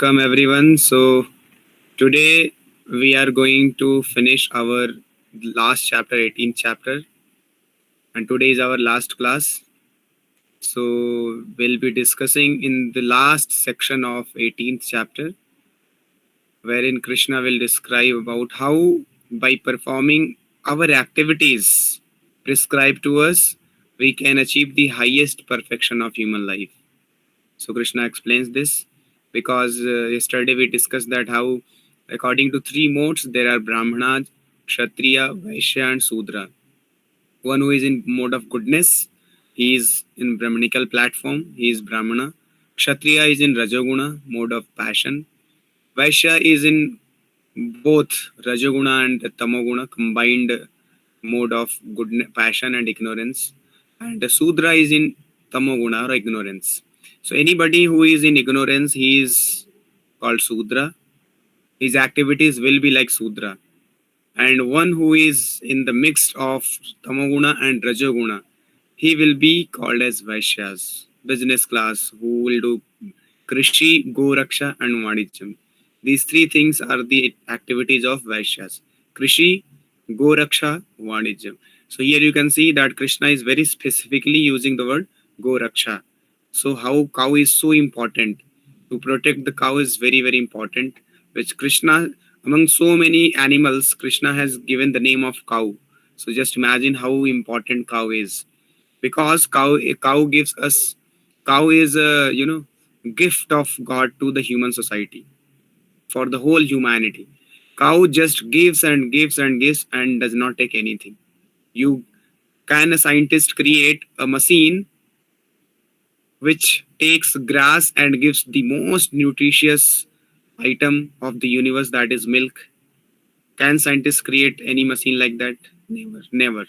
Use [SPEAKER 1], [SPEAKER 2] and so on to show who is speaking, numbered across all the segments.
[SPEAKER 1] Welcome everyone. So today we are going to finish our last chapter, 18th chapter, and today is our last class. So we'll be discussing in the last section of 18th chapter, wherein Krishna will describe about how by performing our activities prescribed to us, we can achieve the highest perfection of human life. So Krishna explains this because yesterday we discussed that how according to three modes there are Brahmana, Kshatriya, Vaishya and Sudra. One who is in mode of goodness, he is in Brahmanical platform, he is Brahmana. Kshatriya is in Rajoguna, mode of passion. Vaishya is in both Rajoguna and Tamoguna, combined mode of good passion and ignorance. And the Sudra is in Tamoguna or ignorance. So anybody who is in ignorance, he is called Sudra. His activities will be like Sudra. And one who is in the mix of Tamoguna and Rajoguna, he will be called as Vaishyas, business class, who will do Krishi, Goraksha and Vanijam. These three things are the activities of Vaishyas. Krishi, Goraksha, Vanijam. So here you can see that Krishna is very specifically using the word Goraksha. So how cow is so important. To protect the cow is very, very important. Which Krishna, among so many animals, Krishna has given the name of cow. So just imagine how important cow is. Because cow gives us, cow is a gift of God to the human society, for the whole humanity. Cow just gives and gives and gives and does not take anything. You can a scientist create a machine which takes grass and gives the most nutritious item of the universe, that is milk? Can scientists create any machine like that? Never, never.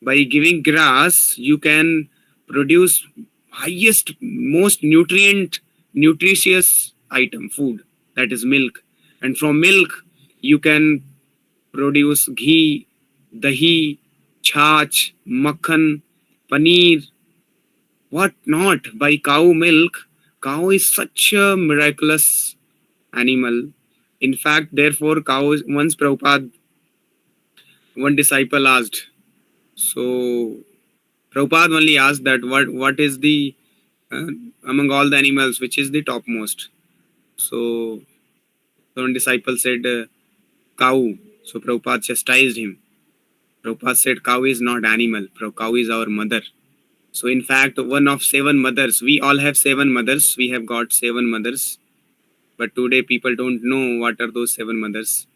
[SPEAKER 1] By giving grass, you can produce highest, most nutritious item, food, that is milk. And from milk, you can produce ghee, dahi, chach, makhan, paneer, what not. By cow milk. Cow is such a miraculous animal. In fact, therefore, cow is, once Prabhupada, one disciple asked, so Prabhupada only asked that what is the uh, among all the animals, which is the topmost? So one disciple said cow. So Prabhupada chastised him. Prabhupada said cow is not animal. Cow is our mother. So in fact, one of seven mothers. We all have seven mothers. We have got seven mothers. But today people don't know what are those seven mothers.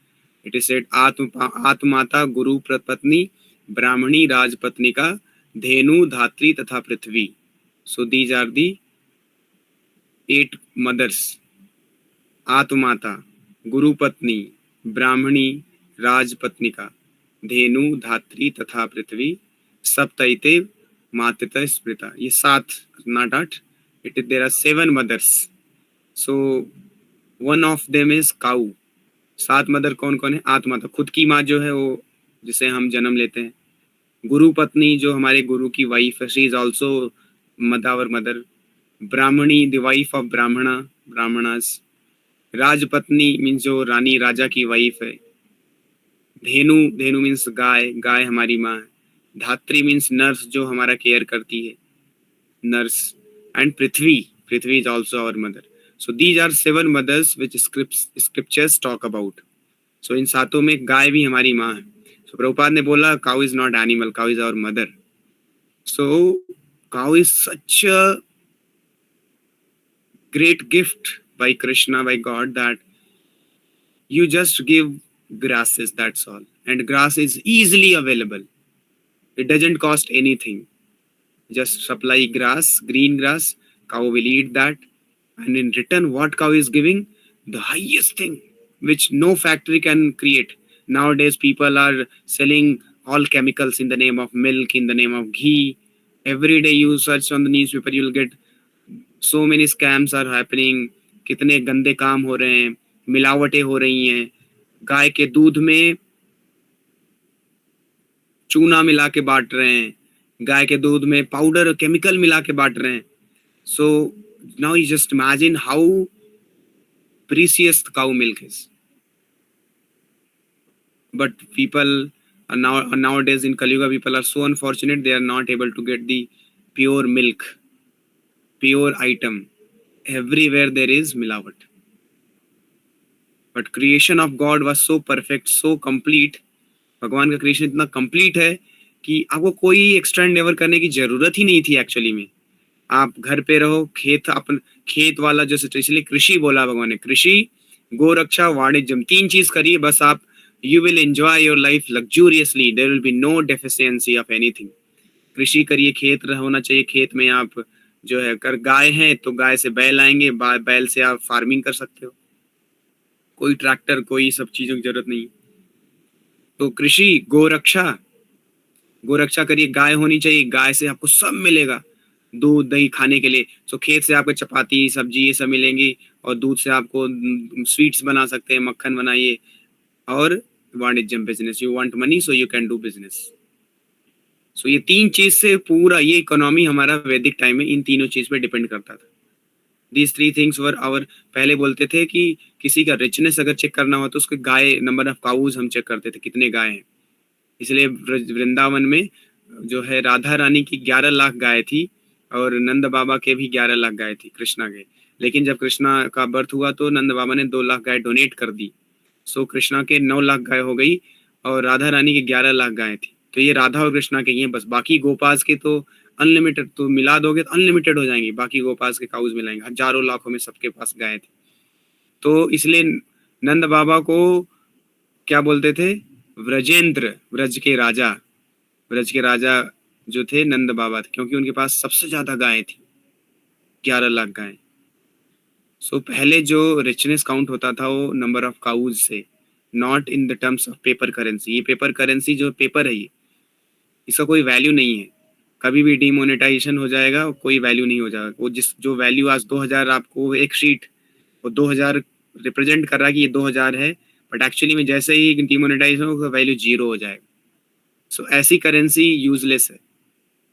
[SPEAKER 1] It is said Atmata Guru Prapatni Brahmani Rajpatnika Dhenu Dhatri Tatha Prithvi. So these are the eight mothers. Atmata, Guru Patni, Brahmani, Rajpatnika, Dhenu, Dhatri तथा पृथ्वी सप्तैते मातृता स्मृता. ये सात, not आठ. There are seven mothers. So one of them is cow. सात mother कौन कौन है? आत्माता, खुद की माँ जो है वो, जिसे हम जन्म लेते हैं. गुरु पत्नी, जो हमारे गुरु की वाइफ है, she is also our mother. ब्राह्मणी, द वाइफ ऑफ ब्राह्मणास. राजपत्नी मीन्स जो रानी राजा की वाइफ है. धेनु मीन्स गाय हमारी माँ है. धात्री मीन्स नर्स, जो हमारा केयर करती है, nurse. And Prithvi is also our mother. So these are seven mothers which scriptures talk about. So इन सातों में गाय भी हमारी माँ है. सो प्रभुपाद ने बोला cow is not animal, cow is our mother. So cow is such a great gift by Krishna, by God, that you just give grasses, that's all. And grass is easily available. It doesn't cost anything. Just supply grass, green grass, cow will eat that. And in return, what cow is giving? The highest thing, which no factory can create. Nowadays, people are selling all chemicals in the name of milk, in the name of ghee. Every day you search on the newspaper, you'll get so many scams are happening. कितने गंदे काम हो रहे हैं, मिलावटें हो रही हैं. गाय के दूध में चूना मिला के बांट रहे हैं, गाय के दूध में पाउडर केमिकल मिला के बांट रहे हैं. So now you just imagine how precious cow milk is. But people are nowadays in Kali Yuga, people are so unfortunate, they are not able to get the pure milk, pure item. Everywhere there is मिलावट. But creation of God was so perfect, so complete. भगवान का creation इतना complete है कि आपको कोई extra Endeavour करने की जरूरत ही नहीं थी एक्चुअली में. आप घर पे रहो, खेत वाला जो इसलिए कृषि बोला भगवान ने. कृषि, गोरक्षा, वाणिज्यम, 3 चीज करिए बस आप. You will enjoy your life luxuriously. There will be no deficiency of anything. कृषि करिए, खेत होना चाहिए. खेत में आप जो है कर गाय है तो गाय से बैल आएंगे, बैल से आप फार्मिंग कर सकते हो. कोई ट्रैक्टर, कोई सब चीजों की जरूरत नहीं. तो कृषि, गोरक्षा करिए. गाय होनी चाहिए, गाय से आपको सब मिलेगा, दूध दही खाने के लिए. सो खेत से आपको चपाती सब्जी ये सब मिलेंगी, और दूध से आपको स्वीट्स बना सकते हैं, मक्खन बनाइए. और वाणिज्यम, business. You want money so you can do business. So ये 3 चीज से पूरा ये इकोनॉमी हमारा वैदिक टाइम में इन तीनों चीज पे डिपेंड करता था. These 3 things were our. पहले बोलते थे कि किसी का रिचनेस अगर चेक करना हो तो उसके गाय, नंबर ऑफ काउज हम चेक करते थे, कितने गाय हैं. इसलिए वृंदावन में जो है राधा रानी की 11 लाख गाय थी, और नंद बाबा के भी 11 लाख गाय थी, कृष्णा के. लेकिन जब कृष्णा का बर्थ हुआ तो नंद बाबा ने 2 लाख गाय डोनेट कर दी. सो कृष्णा के 9 लाख गाय हो गई, और राधा रानी के 11 लाख गाय थी. तो ये राधा और कृष्णा के ही हैं बस. बाकी गोपास के तो अनलिमिटेड, तो मिला दोगे तो अनलिमिटेड हो जाएंगे. बाकी गोपास के काउज मिलाएंगे, हजारों लाखों में सबके पास गाय थी. तो इसलिए नंद बाबा को क्या बोलते थे? व्रजेंद्र, व्रज के राजा. व्रज के राजा जो थे नंद बाबा थे, क्योंकि उनके पास सबसे ज्यादा गाय थी, 11 लाख गाय. सो पहले जो रिचनेस काउंट होता था वो नंबर ऑफ काउज से, not in the terms of paper currency. ये पेपर करेंसी जो पेपर है, ये इसका कोई वैल्यू नहीं है. कभी भी डिमोनेटाइजेशन हो जाएगा, कोई वैल्यू नहीं हो जाएगा. वो जो वैल्यू आज 2000 आपको एक शीट, वो 2000 रिप्रेजेंट कर रहा है कि ये 2000 है, बट एक्चुअली में जैसे ही डिमोनेटाइजेशन होगा वैल्यू 0 हो जाएगा. सो ऐसी करेंसी यूजलेस है,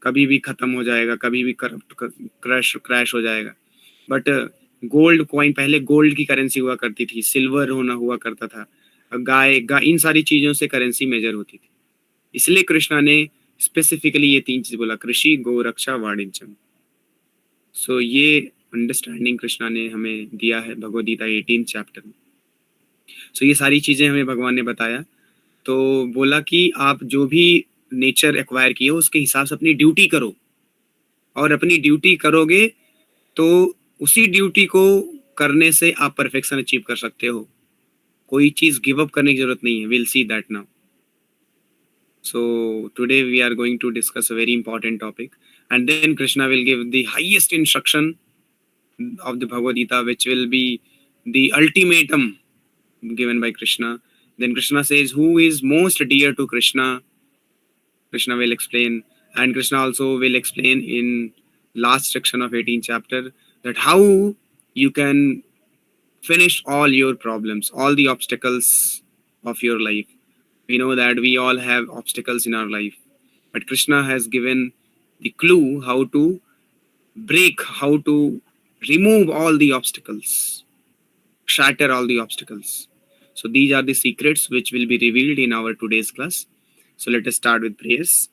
[SPEAKER 1] कभी भी खत्म हो जाएगा, कभी भी क्रैश हो जाएगा. बट गोल्ड कॉइन, पहले गोल्ड की करेंसी हुआ करती थी, सिल्वर होना हुआ करता था, गाय, इन सारी चीजों से करेंसी मेजर होती थी. इसलिए कृष्णा ने स्पेसिफिकली ये 3 चीज बोला, कृषि, गोरक्षा, वाणिज्यम. सो ये अंडरस्टैंडिंग कृष्णा ने हमें दिया है भगवद गीता 18 चैप्टर में. सो ये सारी चीजें हमें भगवान ने बताया. तो बोला कि आप जो भी नेचर एक्वायर किए उसके हिसाब से अपनी ड्यूटी करो, और अपनी ड्यूटी करोगे तो उसी ड्यूटी को करने से आप परफेक्शन अचीव कर सकते हो. कोई चीज गिव अप करने की जरूरत नहीं है. Will see that now. So today we are going to discuss a very important topic, and then Krishna will give the highest instruction of the Bhagavad Gita, which will be the ultimatum given by Krishna. Then Krishna says who is most dear to Krishna. Krishna will explain, and Krishna also will explain in last section of 18th chapter that how you can finish all your problems, all the obstacles of your life. We know that we all have obstacles in our life, but Krishna has given the clue how to break, how to remove all the obstacles, shatter all the obstacles. So these are the secrets which will be revealed in our today's class. So let us start with prayers.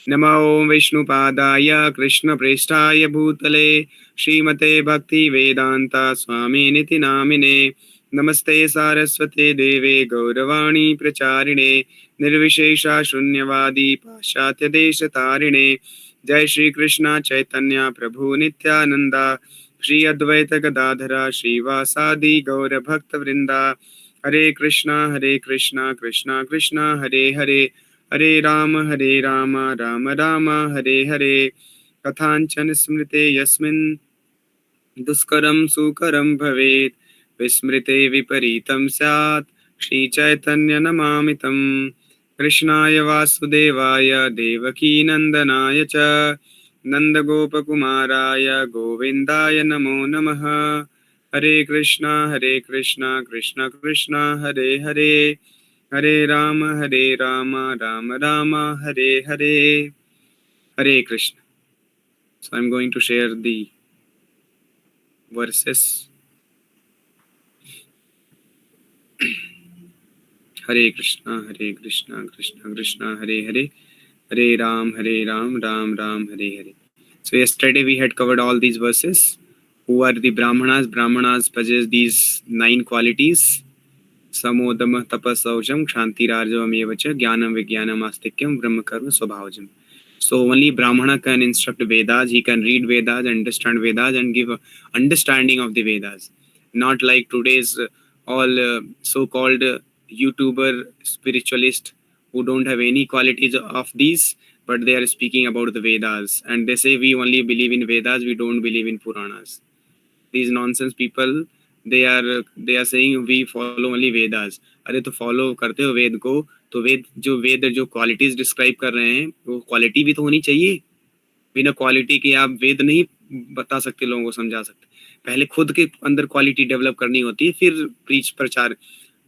[SPEAKER 1] नमो विष्णुपादाय कृष्णप्रेष्ठाय भूतले श्रीमते भक्ति वेदांता स्वामिनिति नामिने. नमस्ते सारस्वते देवे गौरवाणी प्रचारिणे निर्विशेषा शून्यवादी पाश्चात्य देश तारिणे. जय श्री कृष्ण चैतन्य प्रभु नित्यानंदा श्री अद्वैत गदाधरा श्रीवासादि गौर भक्त वृंदा. हरे कृष्णा कृष्णा कृष्णा हरे हरे, हरे राम राम राम हरे हरे. कथांचन स्मृते यस्मिन् दुष्करं सुकरं भवेत्, विस्मृते विपरीतं स्यात्, श्रीचैतन्य नमामि तं. कृष्णाय वासुदेवाय देवकी नंदनाय च नंदगोपकुमाराय गोविंदाय नमो नमः. हरे कृष्णा कृष्णा कृष्णा हरे हरे, हरे राम राम राम हरे हरे. हरे Krishna. So I'm going to share the verses Hare Krishna, Krishna Krishna, Hare Hare, Hare Ram, Ram Ram, Hare Hare. So yesterday we had covered all these verses. Who are the Brahmanas? Brahmanas possess these 9 qualities. Samodama tapasaucham kshantirarjavam evacha jnanam vijnanam astikyam brahmakarma swabhavajam. So only Brahmana can instruct Vedas. He can read Vedas, understand Vedas, and give a understanding of the Vedas. Not like today's all so-called YouTuber spiritualist who don't have any qualities of these, but they are speaking about the Vedas, and they say we only believe in Vedas, we don't believe in Puranas. These nonsense people, they are saying we follow only Vedas. अरे तो follow करते हो वेद को, तो वेद जो qualities describe कर रहे हैं वो क्वालिटी भी तो होनी चाहिए. बिना क्वालिटी के आप वेद नहीं बता सकते, लोगों को समझा सकते. पहले खुद के अंदर क्वालिटी डेवलप करनी होती है, फिर प्रीच प्रचार.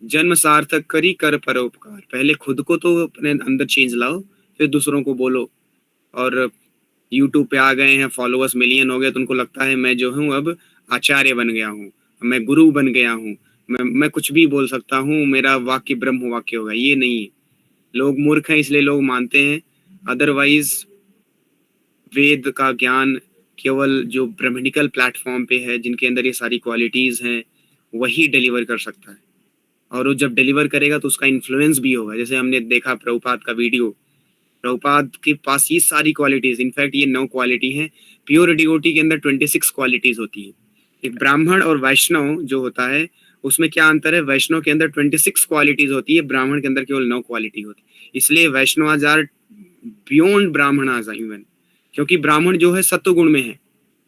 [SPEAKER 1] जन्म सार्थक करी कर परोपकार. पहले खुद को तो अपने अंदर चेंज लाओ, फिर दूसरों को बोलो. और यूट्यूब पे आ गए हैं, फॉलोअर्स मिलियन हो गए, तो उनको लगता है मैं जो हूँ अब आचार्य बन गया हूँ, मैं गुरु बन गया हूँ, मैं कुछ भी बोल सकता हूँ, मेरा वाक्य ब्रह्म वाक्य होगा. ये नहीं है. लोग मूर्ख हैं इसलिए लोग मानते हैं. अदरवाइज वेद का ज्ञान केवल जो ब्रह्मनिकल प्लेटफॉर्म पे है, जिनके अंदर ये सारी क्वालिटीज हैं, वही डिलीवर कर सकता है. और वो जब डिलीवर करेगा तो उसका इन्फ्लुएंस भी होगा. जैसे हमने देखा प्रभुपाद का वीडियो, प्रभुपाद के पास ये सारी क्वालिटीज, इनफैक्ट ये 9 क्वालिटी है. प्योर डिवोटी के अंदर 26 क्वालिटीज होती है. एक ब्राह्मण और वैष्णव जो होता है उसमें क्या अंतर है? वैष्णव के अंदर 26 क्वालिटीज होती है, ब्राह्मण के अंदर केवल 9 क्वालिटी होती है. इसलिए वैष्णव आर बियॉन्ड ब्राह्मण इवन, क्योंकि ब्राह्मण जो है सत्व गुण में है,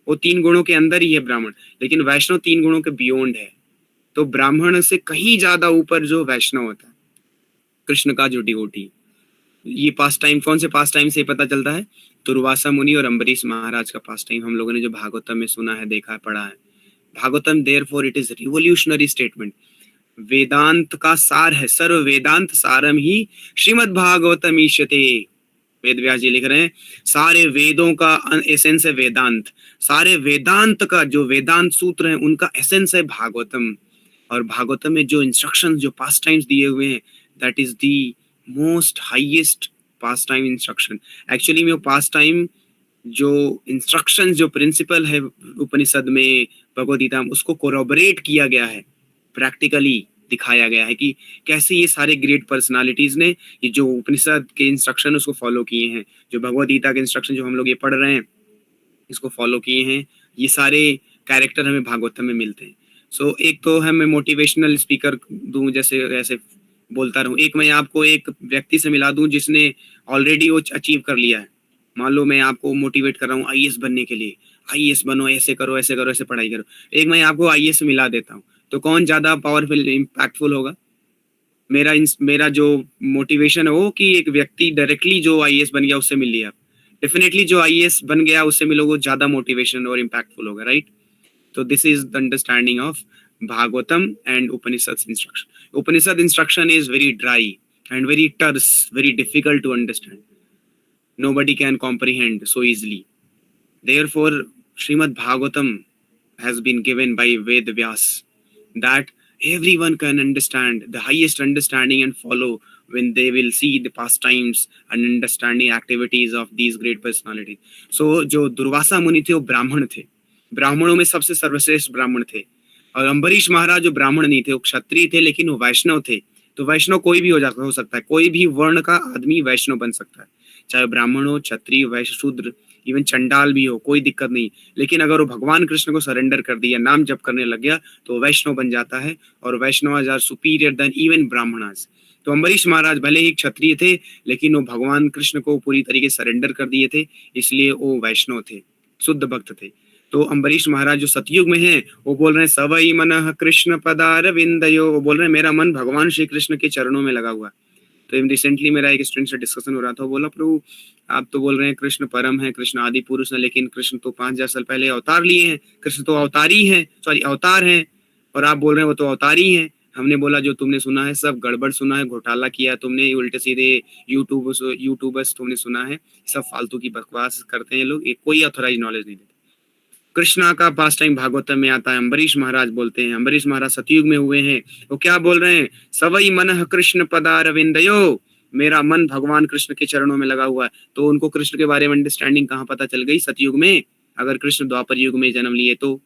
[SPEAKER 1] वो 3 गुणों के अंदर ही है ब्राह्मण, लेकिन वैष्णव 3 गुणों के बियॉन्ड है. तो ब्राह्मण से कहीं ज्यादा ऊपर जो वैष्णव होता है, कृष्ण का जो डिवोटी. ये पास टाइम कौन से पास टाइम से पता चलता है? दुर्वासा मुनि और अम्बरीश महाराज का पास टाइम हम लोगों ने जो भागवतम में सुना है, देखा है, पढ़ा है. Bhagavatam therefore it is revolutionary statement. Vedanta का सार है, सर्व वेदांत सारम ही श्रीमद् भागवतम ईशते. वेद व्यास जी लिख रहे हैं सारे वेदों का एसेंस है वेदांत. सारे वेदांत का जो वेदांत सूत्र है उनका एसेंस है भागवतम. और भागवतम में जो इंस्ट्रक्शन, जो पास टाइम्स दिए हुए हैं, that is the most highest pass time instruction. Actually में वो पास टाइम जो इंस्ट्रक्शन, जो प्रिंसिपल है उपनिषद में, भगवद गीता में, उसको कोरोबरेट किया गया है, प्रैक्टिकली दिखाया गया है कि कैसे ये सारे ग्रेट पर्सनालिटीज ने ये जो उपनिषद के इंस्ट्रक्शन उसको फॉलो किए हैं. जो भगवद गीता के इंस्ट्रक्शन जो हम लोग ये पढ़ रहे हैं इसको फॉलो किए हैं. ये सारे कैरेक्टर हमें भागवतम में मिलते हैं. सो एक तो है मैं मोटिवेशनल स्पीकर दूं, जैसे ऐसे बोलता रहूं. एक मैं आपको एक व्यक्ति से मिला दूं जिसने ऑलरेडी वो अचीव कर लिया है. मान लो मैं आपको मोटिवेट कर रहा हूँ आईएएस बनने के लिए, आईएएस बनो, ऐसे करो, ऐसे करो, ऐसे पढ़ाई करो. एक मैं आपको आईएएस मिला देता हूँ, तो कौन ज्यादा पावरफुल इम्पैक्टफुल होगा? मेरा जो मोटिवेशन है वो कि एक व्यक्ति डायरेक्टली जो आईएएस बन गया उससे मिल लिया. डेफिनेटली जो आईएएस बन गया उससे मिलोगे ज्यादा मोटिवेशन और इम्पैक्टफुल होगा, राइट? तो this is the understanding of Bhagavatam and Upanishad instruction. Upanishad instruction is very dry and very terse, very difficult to understand. Nobody can comprehend so easily. Therefore, Srimad Bhagavatam has been given by Ved Vyas that everyone can understand, the highest understanding, and follow when they will see the pastimes and understanding activities of these great personalities. So, जो दुर्वासा मुनि थे वो ब्राह्मण थे, ब्राह्मणों में सबसे सर्वश्रेष्ठ ब्राह्मण थे. और अम्बरीश महाराज जो ब्राह्मण नहीं थे, वो क्षत्रिय थे, लेकिन वो वैष्णव थे. तो वैष्णव कोई भी हो सकता है, कोई भी वर्ण का आदमी वैष्णव बन सकता है, चाहे ब्राह्मण हो, क्षत्रिय, वैश्य, शूद्र, इवन चंडाल भी हो, कोई दिक्कत नहीं. लेकिन अगर वो भगवान कृष्ण को सरेंडर कर दिया, नाम जप करने लग गया, तो वैष्णव बन जाता है. और Vaishnavas are superior than even brahmanas. तो अम्बरीश महाराज भले ही क्षत्रिय थे, लेकिन वो भगवान कृष्ण को पूरी तरीके से सरेंडर कर दिए थे, इसलिए वो वैष्णव थे, शुद्ध भक्त थे. तो अम्बरीश महाराज जो सतयुग में हैं, वो बोल रहे हैं सवई मनः कृष्ण पदार विंदयो. वो बोल रहे हैं मेरा मन भगवान श्री कृष्ण के चरणों में लगा हुआ. तो रिसेंटली मेरा एक स्टूडेंट से डिस्कशन हो रहा था, वो बोला प्रभु आप तो बोल रहे हैं कृष्ण परम है, कृष्ण आदि पुरुष है, लेकिन कृष्ण तो 5000 साल पहले अवतार लिए हैं, कृष्ण तो अवतारी हैं, सॉरी अवतार हैं, और आप बोल रहे हैं वो तो अवतारी हैं. हमने बोला जो तुमने सुना है सब गड़बड़ सुना है, घोटाला किया तुमने, उल्टे सीधे यूट्यूबर्स तुमने सुना है, सब फालतू की बकवास करते हैं लोग, कोई ऑथोराइज नॉलेज नहीं देते. कृष्णा का पास टाइम भागवतम में आता है। अम्बरीश महाराज बोलते हैं, अम्बरीश महाराज सतयुग में हुए हैं, वो क्या बोल रहे हैं, सवई मनः कृष्ण पदारविंदयो, मेरा मन भगवान कृष्ण के चरणों में लगा हुआ है। तो उनको कृष्ण के बारे में अंडरस्टैंडिंग कहाँ पता चल गई, सतयुग में। अगर कृष्ण द्वापर युग में जन्म लिए तो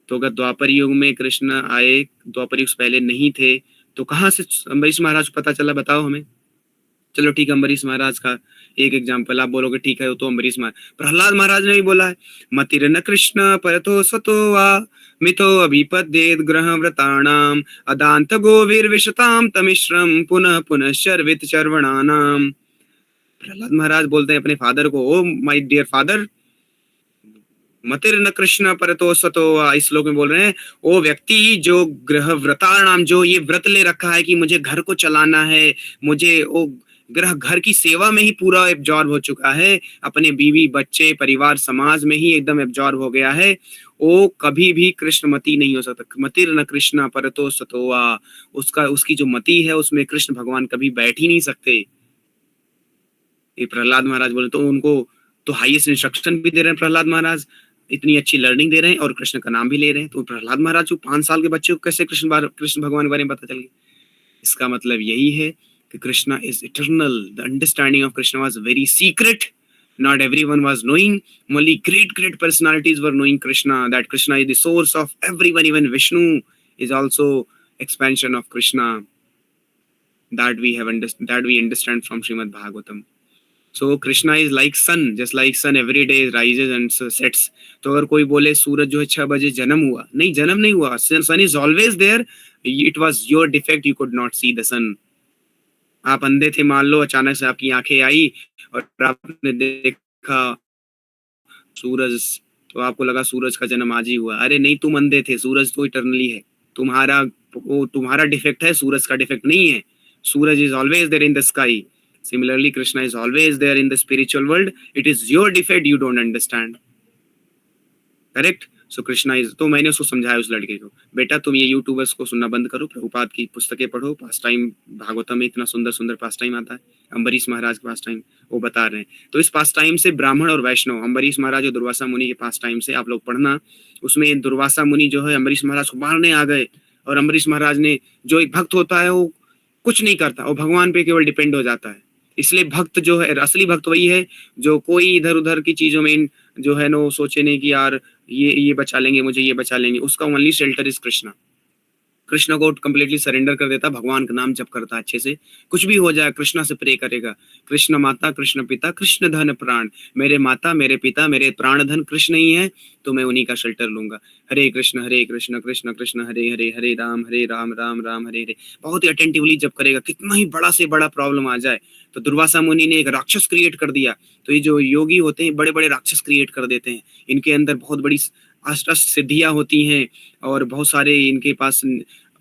[SPEAKER 1] अगर द्वापर युग में कृष्ण आए, द्वापर युग से पहले नहीं थे, तो कहाँ से अम्बरीश महाराज को पता चला, बताओ हमें। चलो ठीक है, अम्बरीश महाराज का एक एग्जाम्पल आप बोलोगे ठीक है, वो तो अम्बरीश महाराज। प्रहलाद महाराज ने भी बोला है, मतिर्न कृष्ण परतो सतो वा मितो अभिपद्येत ग्रह व्रताणाम अदांत गोवीर्विशताम तमिश्रम पुनः पुनः शर्वित चर्वणानाम। प्रहलाद महाराज बोलते हैं अपने फादर को, ओ माय डियर फादर, मतिर्न कृष्ण परतो सतो वा, इस श्लोक में बोल रहे हैं वो व्यक्ति जो ग्रह व्रताणाम, जो ये व्रत ले रखा है कि मुझे घर को चलाना है, मुझे वो घर की सेवा में ही पूरा एब्जॉर्ब हो चुका है, अपने बीवी बच्चे परिवार समाज में ही एकदम एब्जॉर्ब हो गया है, वो कभी भी कृष्णमती नहीं हो सकता। मतिर न कृष्ण परतो सतोवा, उसकी जो मति है उसमें कृष्ण भगवान कभी बैठ ही नहीं सकते। ये प्रहलाद महाराज बोले, तो उनको तो हाईएस्ट इंस्ट्रक्शन भी दे रहे हैं प्रहलाद महाराज, इतनी अच्छी लर्निंग दे रहे हैं और कृष्ण का नाम भी ले रहे हैं। तो प्रहलाद महाराज को 5 साल के बच्चे को कैसे कृष्ण भगवान के बारे में पता चल गया। इसका मतलब यही है कि Krishna is eternal, the understanding of Krishna was very secret, not everyone was knowing, only great personalities were knowing Krishna, that Krishna is the source of everyone, even Vishnu is also expansion of Krishna, that we understand from Srimad Bhagavatam. So Krishna is like sun, just like sun every day rises and sets. तो अगर कोई बोले सूरज जो है 6 बजे जन्म हुआ, नहीं, जन्म नहीं हुआ, sun is always there, it was your defect, you could not see the sun. आप अंधे थे मान लो, अचानक से आपकी आंखें आई और आपने देखा सूरज, तो आपको लगा सूरज का जन्म आज ही हुआ। अरे नहीं, तुम अंधे थे, सूरज तो इटर्नली है, तुम्हारा डिफेक्ट है, सूरज का डिफेक्ट नहीं है। Suraj is always there in the sky, similarly Krishna is always there in the spiritual world, it is your defect, you don't understand. Correct. So Krishna is, तो मैंने उसको समझाया उस लड़के को, बेटा तुम ये यूट्यूबर्स को सुनना बंद करो, प्रभुपाद की पुस्तकें पढ़ो, पास टाइम भागवतम में इतना सुंदर सुंदर पास टाइम आता है, अम्बरीश महाराज के पास टाइम वो बता रहे हैं। तो इस पास टाइम से ब्राह्मण और वैष्णव, अम्बरीश महाराज और दुर्वासा मुनि के पास टाइम से आप लोग पढ़ना, उसमें दुर्वासा मुनि जो है अम्बरीश महाराज को मारने आ गए, और अम्बरीश महाराज ने, जो एक भक्त होता है वो कुछ नहीं करता, वो भगवान पे केवल डिपेंड हो जाता है। इसलिए भक्त जो है, असली भक्त वही है जो कोई इधर उधर की चीजों में जो है ना सोचे नहीं कि यार ये बचा लेंगे मुझे, ये बचा लेंगे, उसका only shelter is Krishna. Krishna को कंप्लीटली सरेंडर कर देता, भगवान का नाम जप करता अच्छे से, कुछ भी हो जाए कृष्णा से प्रे करेगा, कृष्ण माता कृष्ण पिता कृष्ण धन प्राण, मेरे माता मेरे पिता मेरे प्राण धन कृष्ण ही है, तो मैं उन्हीं का शेल्टर लूंगा। हरे कृष्ण कृष्ण कृष्ण हरे हरे, हरे राम राम राम हरे हरे। बहुत ही अटेंटिवली जब करेगा, कितना ही बड़ा से बड़ा प्रॉब्लम आ जाए। तो दुर्वासा मुनि ने एक राक्षस क्रिएट कर दिया। तो ये जो योगी होते हैं बड़े बड़े राक्षस क्रिएट कर देते हैं, इनके अंदर बहुत बड़ी अष्ट सिद्धियां होती हैं और बहुत सारे इनके पास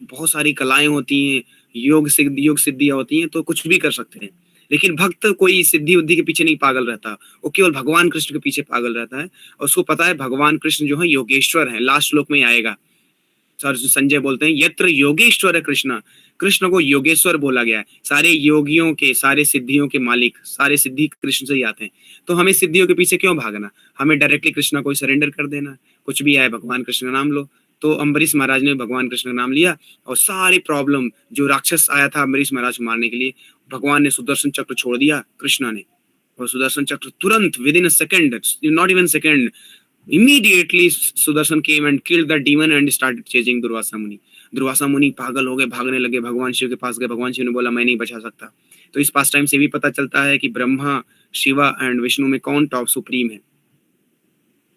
[SPEAKER 1] बहुत सारी कलाएं होती हैं, योग सिद्धियां होती हैं, तो कुछ भी कर सकते हैं। लेकिन भक्त कोई सिद्धि उद्धि के पीछे नहीं पागल रहता, वो केवल भगवान कृष्ण के पीछे पागल रहता है, और उसको पता है भगवान कृष्ण जो है योगेश्वर है। लास्ट श्लोक में आएगा, सर संजय बोलते हैं यत्र योगेश्वर है कृष्ण, कृष्ण को योगेश्वर बोला गया है। सारे योगियों के, सारे सिद्धियों के मालिक, सारे सिद्धि कृष्ण से ही आते हैं। तो हमें सिद्धियों के पीछे क्यों भागना, हमें डायरेक्टली कृष्ण को सरेंडर कर देना। कुछ भी आए भगवान कृष्ण का नाम लो। तो अम्बरीश महाराज ने भगवान कृष्ण का नाम लिया, और सारे प्रॉब्लम जो राक्षस आया था अम्बरीश महाराज को मारने के लिए, भगवान ने सुदर्शन चक्र छोड़ दिया कृष्णा ने, और सुदर्शन चक्र तुरंत with in a second, not even second, immediately Sudarshan came and killed the demon and started chasing Durvasa Muni. Durvasa मुनि पागल हो गए, भागने लगे, भगवान शिव के पास गए। भगवान शिव ने बोला मैं नहीं बचा सकता। तो इस पास टाइम से भी पता चलता है कि ब्रह्मा शिवा एंड विष्णु में कौन टॉप सुप्रीम है।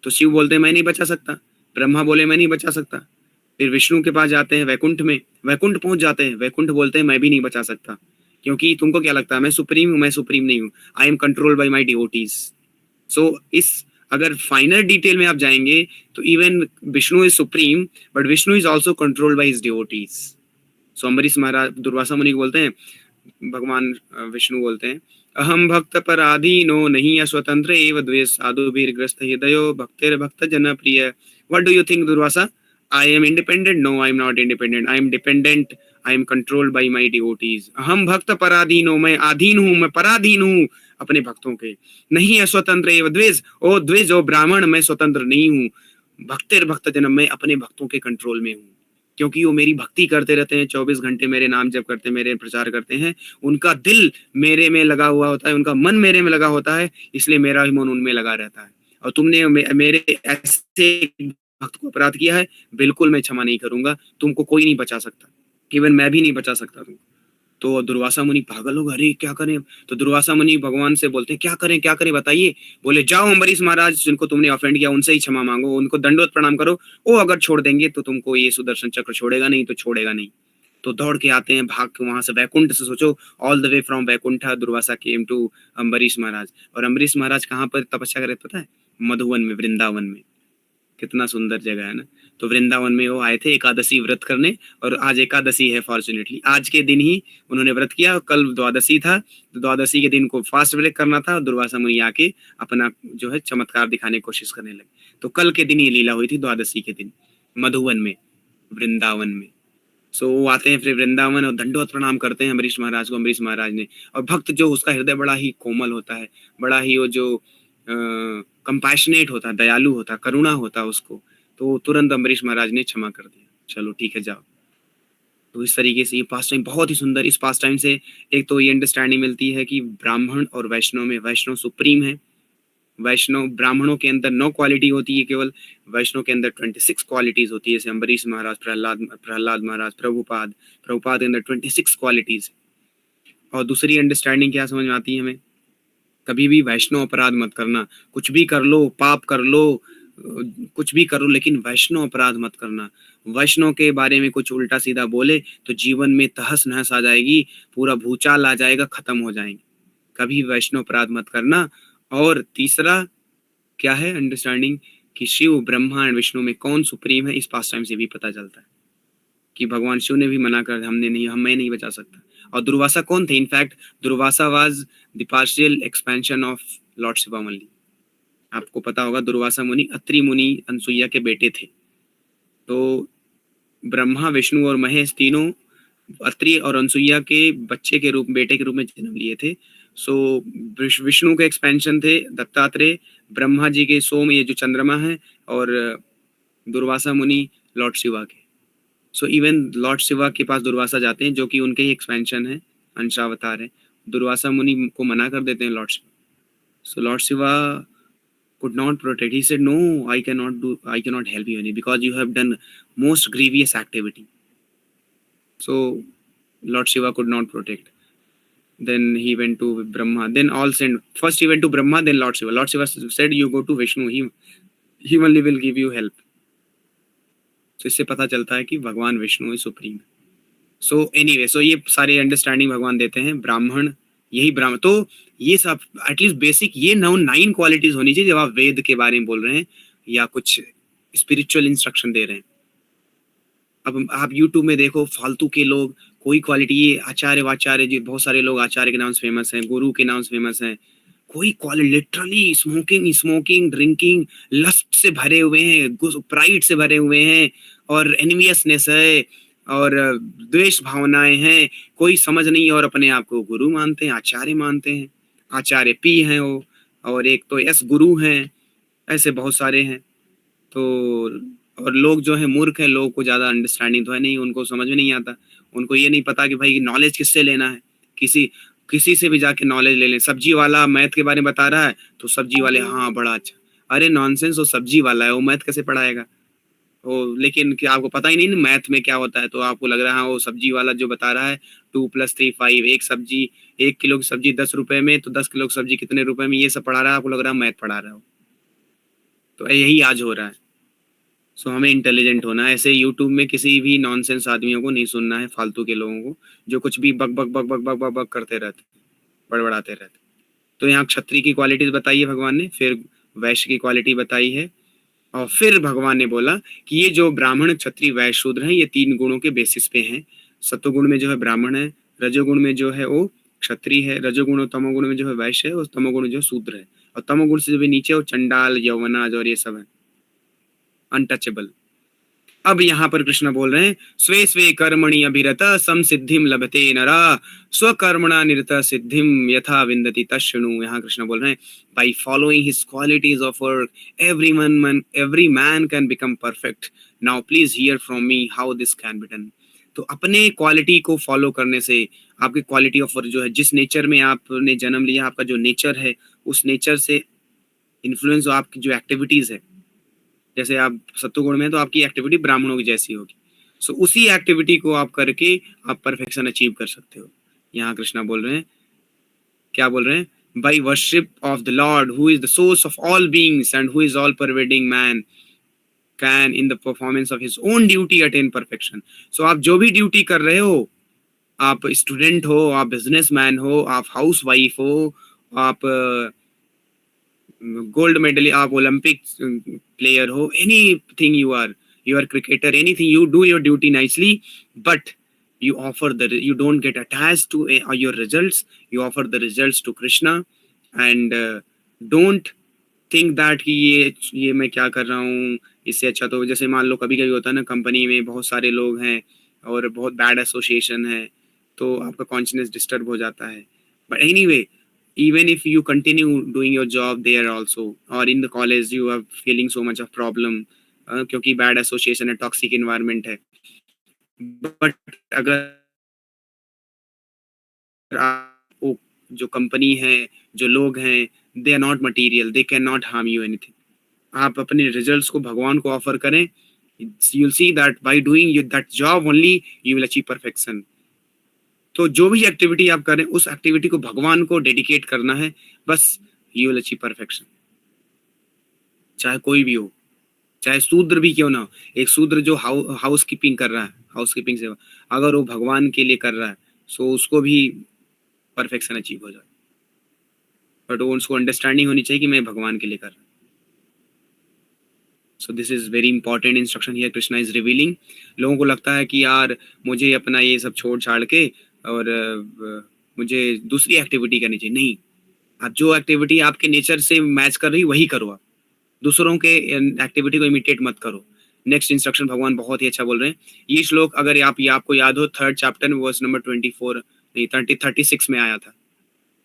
[SPEAKER 1] तो शिव बोलते हैं मैं नहीं बचा सकता, ब्रह्मा बोले मैं नहीं बचा सकता, फिर विष्णु के पास जाते हैं वैकुंठ में, वैकुंठ पहुंच जाते हैं, वैकुंठ बोलते हैं मैं भी नहीं बचा सकता, क्योंकि तुमको क्या लगता है मैं सुप्रीम हूँ? मैं सुप्रीम नहीं हूँ, I am controlled by my devotees. So इस अगर फाइनल डिटेल में आप जाएंगे तो even Vishnu is supreme, but Vishnu is also controlled by his devotees. So Ambarish Maharaj Durvasa Muni को बोलते हैं, भगवान विष्णु बोलते हैं अहम भक्त पराधीनो नहीं अस्वतंत्र एव द्वेष साधुभिर्ग्रस्त हृदयो भक्तिर भक्त जन प्रिय। What do you think Durvasa? I am independent? No, I am not independent, I am dependent, I am controlled by my devotees. अहम भक्त पराधीनो, मैं अधीन हूँ, मैं पराधीन हूँ अपने भक्तों के। नहीं है स्वतंत्र एवं द्वेष, ओ द्वेष ओ ब्राह्मण, मैं स्वतंत्र नहीं हूँ, भक्तिर भक्त जन्म, मैं अपने भक्तों के कंट्रोल में हूँ, क्योंकि वो मेरी भक्ति करते रहते हैं, 24 घंटे मेरे नाम जप करते हैं, मेरे प्रचार करते हैं, उनका दिल मेरे में लगा हुआ होता है, उनका मन मेरे में लगा होता है, इसलिए मेरा भी मन उनमें लगा रहता है। और तुमने मेरे ऐसे भक्त को अपराध किया है, बिल्कुल मैं क्षमा नहीं करूंगा, तुमको कोई नहीं बचा सकता, इवन मैं भी नहीं बचा सकता तुमको। तो दुर्वासा मुनि पागल हो गए, अरे क्या करें? तो दुर्वासा मुनि भगवान से बोलते हैं, क्या करें बताइए? बोले, जाओ अम्बरीश महाराज जिनको तुमने ऑफेंड किया उनसे ही क्षमा मांगो, उनको दंडवत प्रणाम करो, वो अगर छोड़ देंगे तो तुमको ये सुदर्शन चक्र छोड़ेगा नहीं तो छोड़ेगा नहीं। तो दौड़ के आते हैं, भाग के वहां से वैकुंठ से, सोचो all the way from Vaikuntha Durvasa came to Ambarish Maharaj. और अम्बरीश महाराज कहाँ पर तपस्या कर रहे पता है? मधुवन में, वृंदावन में। कितना सुंदर जगह है ना। तो वृंदावन में वो आए थे एकादशी व्रत करने, और आज एकादशी है फॉर्चुनेटली, आज के दिन ही उन्होंने व्रत किया, कल द्वादशी था, तो द्वादशी के दिन को फास्ट ब्रेक करना था, और दुर्वासा मुनि आके अपना जो है चमत्कार दिखाने की कोशिश करने लगे। तो कल के दिन ये लीला हुई थी, द्वादशी के दिन, मधुवन में, वृंदावन में। सो वो आते हैं फिर वृंदावन और दंडवत प्रणाम करते हैं अम्बरीश महाराज को, अम्बरीश महाराज ने। और भक्त जो, उसका हृदय बड़ा ही कोमल होता है, बड़ा ही वो जो कंपैशनेट होता है, दयालु होता है, करुणा होता है उसको, तो तुरंत अम्बरीश महाराज ने क्षमा कर दिया, चलो ठीक है जाओ। तो इस तरीके से ये पास टाइम बहुत ही सुंदर। इस पास टाइम से एक तो ये अंडरस्टैंडिंग मिलती है कि ब्राह्मण और वैष्णव में, वैष्णव सुप्रीम है। वैष्णव, ब्राह्मणों के अंदर 9 क्वालिटी होती है केवल, वैष्णव के अंदर 26 क्वालिटीज होती है, जैसे अम्बरीश महाराज, प्रहलाद महाराज, प्रभुपाद के अंदर 26 क्वालिटीज। और दूसरी अंडरस्टैंडिंग क्या समझ में आती है हमें? कभी भी वैष्णव अपराध मत करना, कुछ भी कर लो, पाप कर लो, कुछ भी करो, लेकिन वैष्णव अपराध मत करना। वैष्णव के बारे में कुछ उल्टा सीधा बोले तो जीवन में तहस नहस आ जाएगी, पूरा भूचाल आ जाएगा, खत्म हो जाएंगे। कभी वैष्णव अपराध मत करना। और तीसरा क्या है अंडरस्टैंडिंग, कि शिव, ब्रह्मा एंड विष्णु में कौन सुप्रीम है, इस पास टाइम से भी पता चलता है कि भगवान शिव ने भी मना कर, हमने नहीं, हमें नहीं बचा सकता। और दुर्वासा कौन थे? In fact Durvasa was the partial expansion of Lord Shiva only. आपको पता होगा दुर्वासा मुनि अत्रि मुनि अनसुईया के बेटे थे। तो ब्रह्मा, विष्णु और महेश तीनों अत्रि और अनसुईया के बच्चे के रूप, बेटे के रूप में जन्म लिए थे। सो विष्णु के एक्सपेंशन थे दत्तात्रेय, ब्रह्मा जी के सोम, ये जो चंद्रमा है, और दुर्वासा मुनि लॉर्ड शिवा के। सो इवन लॉर्ड शिवा के पास दुर्वासा जाते हैं, जो कि उनके ही एक्सपेंशन है, अंशावतार है। दुर्वासा मुनि को मना कर देते हैं Lord Shiva. So Lord Shiva could not protect. He said, no, I cannot help you any, because you have done most grievous activity. So Lord Shiva could not protect. Then he went to Brahma, then all sent, first he went to Brahma, then Lord Shiva. Lord Shiva said, you go to Vishnu, he only will give you help. So इससे पता चलता है कि भगवान विष्णु ही supreme है। So anyway, सो ये सारे understanding भगवान देते हैं। ब्राह्मण, यही ब्राह्मण, तो ये सब एटलीस्ट बेसिक ये 9 क्वालिटीज होनी चाहिए जब आप वेद के बारे में बोल रहे हैं या कुछ स्पिरिचुअल इंस्ट्रक्शन दे रहे हैं। अब आप यूट्यूब में देखो, फालतू के लोग कोई क्वालिटी, ये आचार्य वाचार्य जी, बहुत सारे लोग आचार्य के नाम से फेमस हैं, गुरु के नाम से फेमस हैं, कोई quality, literally smoking drinking, lust से भरे हुए हैं, प्राइड से भरे हुए हैं, और एनवियसनेस है, और द्वेष भावनाएं हैं, कोई समझ नहीं, और अपने आप को गुरु मानते हैं, आचार्य मानते हैं, आचार्य पी हैं वो, और एक तो एस गुरु हैं, ऐसे बहुत सारे हैं। तो और लोग जो है मूर्ख है, लोगों को ज्यादा अंडरस्टैंडिंग तो है नहीं, उनको समझ में नहीं आता, उनको ये नहीं पता कि भाई नॉलेज किससे लेना है। किसी से भी जाके नॉलेज ले लें। सब्जी वाला मैथ के बारे में बता रहा है तो सब्जी वाले, हाँ बड़ा अच्छा, अरे नॉनसेंस, वो सब्जी वाला है, वो मैथ कैसे पढ़ाएगा वो? लेकिन क्या आपको पता ही नहीं मैथ में क्या होता है, तो आपको लग रहा है वो सब्जी वाला जो बता रहा है 2 + 3 5, एक सब्जी, 1 किलो की सब्जी 10 रुपए में, तो 10 किलो की सब्जी कितने रुपए में, ये सब पढ़ा रहा है, आपको लग रहा है मैथ पढ़ा रहा है। तो यही आज हो रहा है। सो हमें इंटेलिजेंट होना है। ऐसे यूट्यूब में किसी भी नॉनसेंस आदमियों को नहीं सुनना है, फालतू के लोगों को, जो कुछ भी बक बक बक बक बक बक बक करते रहते, बड़बड़ाते रहते। तो यहाँ क्षत्रिय की क्वालिटीज बताई है भगवान ने, फिर वैश्य की क्वालिटी बताई है, और फिर भगवान ने बोला कि ये जो ब्राह्मण, क्षत्रिय, वैश्य, शूद्र हैं, ये 3 गुणों के बेसिस पे हैं। सत्वगुण में जो है ब्राह्मण है, रजोगुण में जो है वो क्षत्रिय है, रजोगुण और तमोगुण में जो है वैश्य है, और तमोगुण जो शूद्र है, और तमोगुण से जो भी नीचे वो चंडाल, यौवनाज और ये सब है, अनटचेबल। अब यहाँ पर कृष्ण बोल रहे हैं स्वे स्वे कर्मणि अभिरत संसिद्धिम लभते नरा स्वकर्मणा निरत सिद्धिम यथा विन्दति तच्छृणु। यहाँ कृष्ण बोल रहे हैं by following his qualities of work every man can become perfect. Now please here from me how this can be done. तो अपने क्वालिटी को फॉलो करने से आपकी क्वालिटी ऑफ वर्क जो है, जिस नेचर में आपने जन्म लिया, आपका जो नेचर है, उस नेचर से इन्फ्लुएंस आपकी जो एक्टिविटीज है, जैसे आप सत्वगुण में तो आपकी एक्टिविटी ब्राह्मणों की जैसी होगी, सो उसी एक्टिविटी को आप करके आप परफेक्शन अचीव कर सकते हो। यहाँ कृष्णा बोल रहे हैं, क्या बोल रहे हैं, by worship of the lord who is the source of all beings and who is all pervading man can in the performance of his own duty attain perfection. So आप जो भी ड्यूटी कर रहे हो, आप स्टूडेंट हो, आप businessman हो, आप हाउस वाइफ हो, आप गोल्ड मेडल, आप ओलंपिक प्लेयर हो, anything you are cricketer, anything, you do your duty nicely, but you don't get attached to your results. You offer the results to Krishna and don't think that कि ये मैं क्या कर रहा हूँ, इससे अच्छा तो जैसे मान लो कभी कभी होता है ना, कंपनी में बहुत सारे लोग हैं और बहुत बैड एसोसिएशन है, तो आपका कॉन्शियस डिस्टर्ब हो जाता है। But anyway, even if you continue doing your job there also, or in the college you are feeling so much of problem क्योंकि bad association है, toxic environment है, but अगर आप जो कंपनी है, जो लोग हैं, they are not material, they cannot harm you anything. आप अपने रिजल्ट्स को भगवान को ऑफर करें, you'll see that by doing that job only you will achieve perfection. तो जो भी एक्टिविटी आप करें, उस एक्टिविटी को भगवान को डेडिकेट करना है, बस यू विल अचीव परफेक्शन। चाहे कोई भी हो, चाहे शूद्र भी क्यों ना हो, एक शूद्र जो हाउस कीपिंग कर रहा है, हाउस कीपिंग सेवा, अगर वो भगवान के लिए कर रहा है, सो उसको भी परफेक्शन अचीव हो जाए, बट वो उसको अंडरस्टैंडिंग होनी चाहिए कि मैं भगवान के लिए कर रहा हूँ। सो this is very important instruction here Krishna is revealing. लोगों को लगता है कि यार मुझे अपना ये सब छोड़ छाड़ के और मुझे दूसरी एक्टिविटी करनी चाहिए। नहीं, आप जो एक्टिविटी आपके नेचर से मैच कर रही वही करो, आप दूसरों के एक्टिविटी को इमिटेट मत करो। नेक्स्ट इंस्ट्रक्शन भगवान बहुत ही अच्छा बोल रहे हैं। ये श्लोक अगर आपको याद हो, 3rd चैप्टर में वर्स नंबर 24 नहीं 36 में आया था,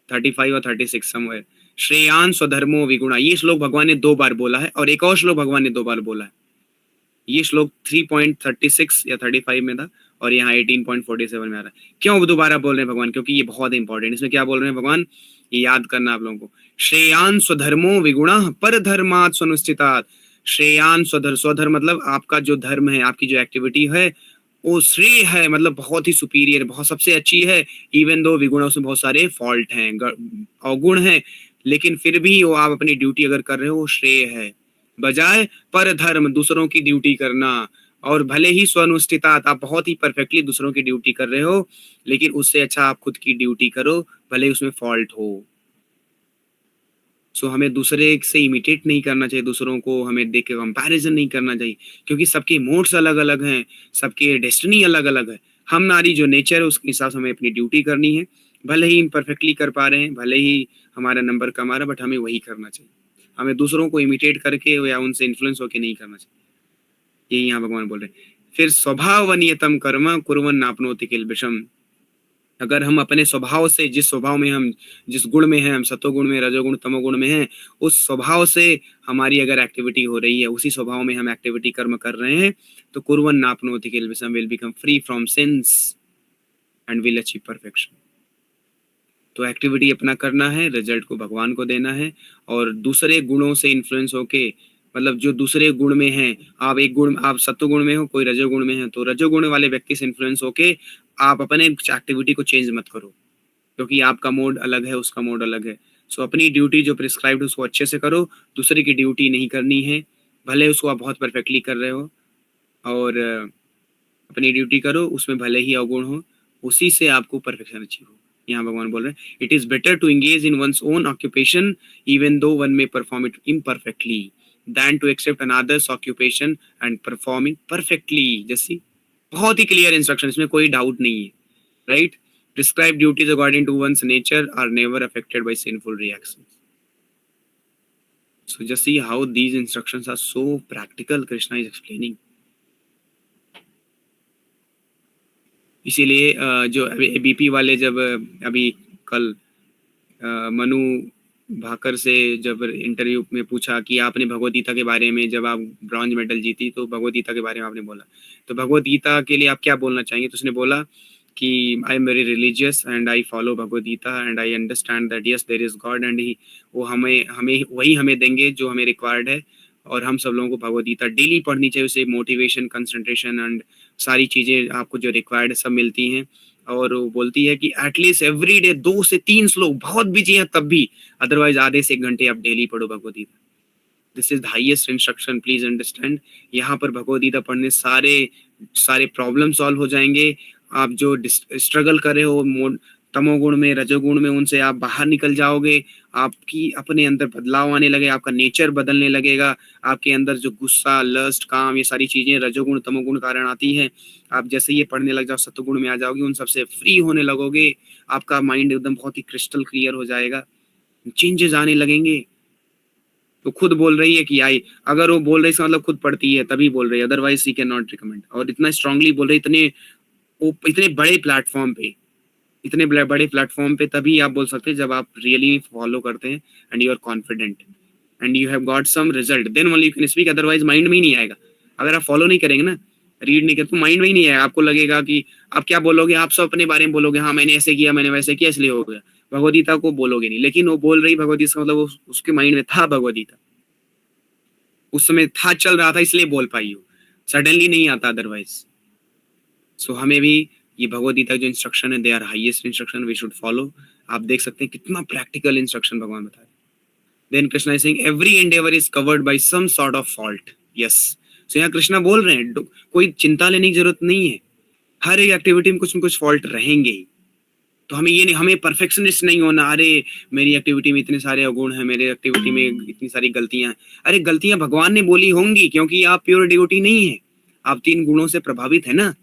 [SPEAKER 1] 35 और 36 समवेयर। श्रेयान स्वधर्मो विगुणा, ये श्लोक भगवान ने 2 बार बोला है, और एक और श्लोक भगवान ने 2 बार बोला है। ये श्लोक 3.36 या 35 में था, और यहाँ 18.47 में आ रहा है। क्यों दोबारा बोल रहे हैं भगवान? क्योंकि ये बहुत इंपॉर्टेंट। इसमें क्या बोल रहे हैं भगवान, ये याद करना आप लोगों को। श्रेयान स्वधर्मो विगुणा पर धर्मात् स्वनुष्ठितात्। श्रेयान स्वधर्म मतलब आपका जो धर्म है, आपकी जो एक्टिविटी है वो श्रेय है, मतलब बहुत ही सुपीरियर, बहुत सबसे अच्छी है। इवन दो विगुण, उसमें बहुत सारे फॉल्ट हैं, अवगुण हैं, लेकिन फिर भी वो आप अपनी ड्यूटी अगर कर रहे हो वो श्रेय है। बजाय पर धर्म, दूसरों की ड्यूटी करना, और भले ही स्वनुष्ठितात, आप बहुत ही परफेक्टली दूसरों की ड्यूटी कर रहे हो, लेकिन उससे अच्छा आप खुद की ड्यूटी करो, भले ही उसमें फॉल्ट हो। सो हमें दूसरे से इमिटेट नहीं करना चाहिए, दूसरों को हमें देख के कंपैरिजन नहीं करना चाहिए, क्योंकि सबके मोड्स अलग अलग हैं, सबके डेस्टिनी अलग अलग है। हमारी जो नेचर है उसके हिसाब से हमें अपनी ड्यूटी करनी है। भले ही इम्परफेक्टली कर पा रहे हैं, भले ही हमारा नंबर कम आ रहा है, बट हमें वही करना चाहिए। हमें दूसरों को इमिटेट करके या उनसे इन्फ्लुएंस होकर नहीं करना चाहिए। यही यहाँ भगवान बोल रहे हैं। फिर स्वभाव नियतम कर्म कुर्वन् नाप्नोति किल्बिषम्। अगर हम अपने स्वभाव से, जिस स्वभाव में हम, जिस गुण में हैं, हम सत्वगुण में, रजोगुण, तमोगुण में हैं, उस स्वभाव से हमारी अगर एक्टिविटी हो रही है, उसी स्वभाव में हम एक्टिविटी कर्म कर रहे हैं, तो कुर्वन् नाप्नोति किल्बिषम्, will become free from sins and will achieve perfection. तो एक्टिविटी अपना करना है, रिजल्ट को भगवान को देना है, और दूसरे गुणों से इन्फ्लुएंस होके, मतलब जो दूसरे गुण में हैं, आप एक गुण, आप सत्वगुण में हो, कोई रजोगुण में है, तो रजोगुण वाले व्यक्ति से इन्फ्लुएंस होके आप अपने एक्टिविटी को चेंज मत करो, क्योंकि आपका मोड अलग है, उसका मोड अलग है। सो अपनी ड्यूटी जो प्रिस्क्राइब्ड उसको अच्छे से करो, दूसरे की ड्यूटी नहीं करनी है, भले उसको आप बहुत परफेक्टली कर रहे हो, और अपनी ड्यूटी करो, उसमें भले ही अवगुण हो, उसी से आपको परफेक्शन अचीव हो। यहाँ भगवान बोल रहे हैं, it is better to engage in one's own occupation even though one may perform it imperfectly than to accept another's occupation and perform it perfectly। जैसी बहुत ही क्लियर इंस्ट्रक्शन, इसमें कोई डाउट नहीं है, right. Prescribed duties according to one's nature are never affected by sinful reactions। So just see how these instructions are so practical, Krishna is explaining। इसीलिए जो ABP वाले जब अभी कल मनु भाकर से जब इंटरव्यू में पूछा कि आपने भगवद गीता के बारे में, जब आप ब्रॉन्ज मेडल जीती तो भगवद गीता के बारे में आपने बोला, तो भगवद गीता के लिए आप क्या बोलना चाहेंगे? तो उसने बोला कि I am very religious and I follow Bhagavad Gita and I understand that yes there is God and he वो हमें हमें वही हमें देंगे जो हमें रिक्वायर्ड है। और हम सब लोगों को भगवद गीता डेली पढ़नी चाहिए, उससे मोटिवेशन, कंसंट्रेशन एंड सारी चीज़ें आपको जो रिक्वायर्ड सब मिलती हैं। और वो बोलती है कि एटलीस्ट एवरी डे 2 से 3 श्लोक, बहुत बिजी हैं तब भी, अदरवाइज आधे से 1 घंटे आप डेली पढ़ो Bhagavad Gita. This is the highest instruction, please understand. यहाँ पर भगवद गीता पढ़ने सारे सारे प्रॉब्लम सॉल्व हो जाएंगे। आप जो स्ट्रगल कर रहे हो तमोगुण में, रजोगुण में, उनसे आप बाहर निकल जाओगे। आपकी अपने अंदर बदलाव आने लगे, आपका नेचर बदलने लगेगा। आपके अंदर जो गुस्सा, लस्ट, काम, ये सारी चीजें रजोगुण तमोगुण कारण आती हैं, आप जैसे ये पढ़ने लग जाओ सत्वगुण में आ जाओगे, उन सबसे फ्री होने लगोगे। आपका माइंड एकदम बहुत ही क्रिस्टल क्लियर हो जाएगा, चेंजेस आने लगेंगे। तो खुद बोल रही है कि आई, अगर वो बोल रही है मतलब खुद पढ़ती है तभी बोल रही है, otherwise she can not recommend. और इतना स्ट्रांगली बोल रही है, इतने बड़े प्लेटफॉर्म पे, इतने बड़े प्लेटफॉर्म पे तभी आप बोल सकते हैं जब आप रियली फॉलो करते हैं and you are confident and you have got some result, then only you can speak. Otherwise mind में ही नहीं आएगा। अगर आप फॉलो नहीं करेंगे ना, रीड नहीं करते, तो माइंड में ही नहीं आएगा। आपको लगेगा कि आप क्या बोलोगे, आप सब अपने बारे में बोलोगे, हाँ मैंने ऐसे किया, मैंने वैसे किया, इसलिए हो गया। भगवद गीता को बोलोगे नहीं, लेकिन वो बोल रही भगवद गीता, मतलब उसके माइंड में था भगवद गीता, उस समय था, चल रहा था, इसलिए बोल पाई हो, सडनली नहीं आता अदरवाइज। सो हमें भी ये भगवद गीता जो इंस्ट्रक्शन है, they are highest instruction, we should follow. आप देख सकते हैं कितना प्रैक्टिकल इंस्ट्रक्शन भगवान बता रहे हैं। Then Krishna is saying every endeavour is covered by some sort of fault. Yes, so यहाँ कृष्णा बोल रहे हैं कोई चिंता लेने की जरूरत नहीं है, हर एक एक्टिविटी में कुछ न कुछ फॉल्ट रहेंगे ही। तो हमें ये नहीं, हमें परफेक्शनिस्ट नहीं होना, अरे मेरी एक्टिविटी में इतने सारे अवगुण हैं, मेरे एक्टिविटी में इतनी सारी गलतियां हैं। अरे गलतियां भगवान ने बोली होंगी, क्योंकि आप प्योर डिवोटी नहीं है, आप 3 गुणों से प्रभावित है ना।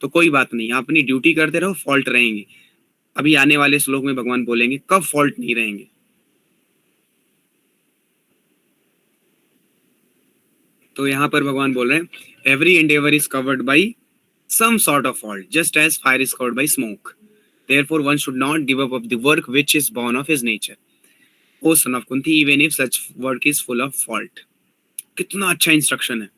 [SPEAKER 1] तो कोई बात नहीं, आप अपनी ड्यूटी करते रहो, फॉल्ट रहेंगे। अभी आने वाले श्लोक में भगवान बोलेंगे कब फॉल्ट नहीं रहेंगे। तो यहाँ पर भगवान बोल रहे हैं every endeavour is covered by some sort of fault, just as fire is covered by smoke. Therefore, one should not give up of the work which is born of his nature. O son of Kunti, even if such work is full of fault. कितना अच्छा instruction है।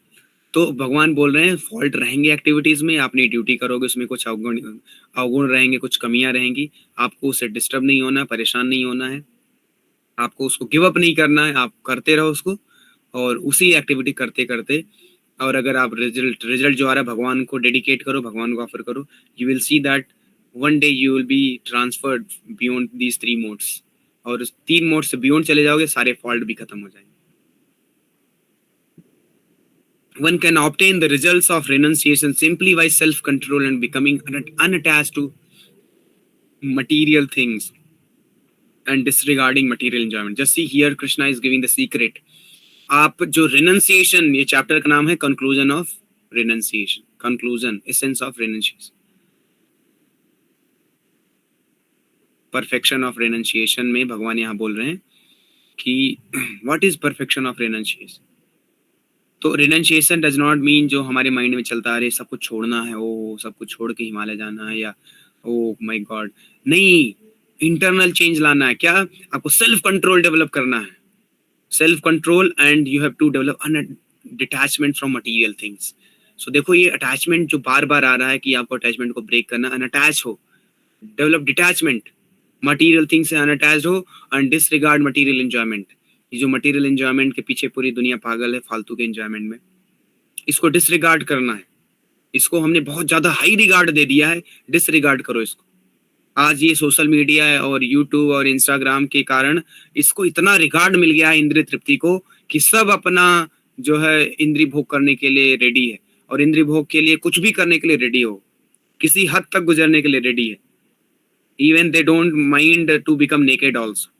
[SPEAKER 1] तो भगवान बोल रहे हैं fault रहेंगे activities में, अपनी ड्यूटी करोगे, उसमें कुछ अवगुण रहेंगे, कुछ कमियां रहेंगी, आपको उससे डिस्टर्ब नहीं होना, परेशान नहीं होना है, आपको उसको गिव अप नहीं करना है, आप करते रहो उसको, और उसी एक्टिविटी करते करते, और अगर आप रिजल्ट जो आ रहा है भगवान को डेडिकेट करो, भगवान को ऑफर करो, you will see that one day you will be transferred beyond these 3 modes. और 3 मोड से बियॉन्ड चले जाओगे, सारे फॉल्ट भी खत्म हो जाएंगे। One can obtain the results of renunciation simply by self-control and becoming unattached to material things and disregarding material enjoyment. Just see here, Krishna is giving the secret. आप जो रिनंसिएशन, ये चैप्टर का नाम है conclusion of renunciation, conclusion, essence of renunciation, perfection of renunciation में भगवान यहाँ बोल रहे हैं कि what is perfection of renunciation. तो रिनंसिएशन डज नॉट मीन जो हमारे माइंड में चलता है सब कुछ छोड़ना है, ओ सब कुछ छोड़ के हिमालय जाना है, या ओ माय गॉड, नहीं, इंटरनल चेंज लाना है। क्या आपको सेल्फ कंट्रोल डेवलप करना है, self control, and you have to develop detachment from material things. So देखो ये अटैचमेंट जो बार बार आ रहा है कि आपको अटैचमेंट को ब्रेक करना, अनअटैच हो, डेवलप डिटैचमेंट, मटेरियल थिंग्स से अनअटैच हो, एंड डिसरिगार्ड मटेरियल एंजॉयमेंट। ये जो मटेरियल एंजॉयमेंट के पीछे पूरी दुनिया पागल है, फालतू के एंजॉयमेंट में, इसको डिसरिगार्ड करना है। इसको हमने बहुत ज्यादा हाई रिगार्ड दे दिया है, डिसरिगार्ड करो इसको। आज ये सोशल मीडिया और यूट्यूब और इंस्टाग्राम के कारण इसको इतना रिगार्ड मिल गया है इंद्रिय तृप्ति को, कि सब अपना जो है इंद्रिय भोग करने के लिए रेडी है, और इंद्रिय भोग के लिए कुछ भी करने के लिए रेडी हो, किसी हद तक गुजरने के लिए रेडी है। Even they don't mind to become naked also.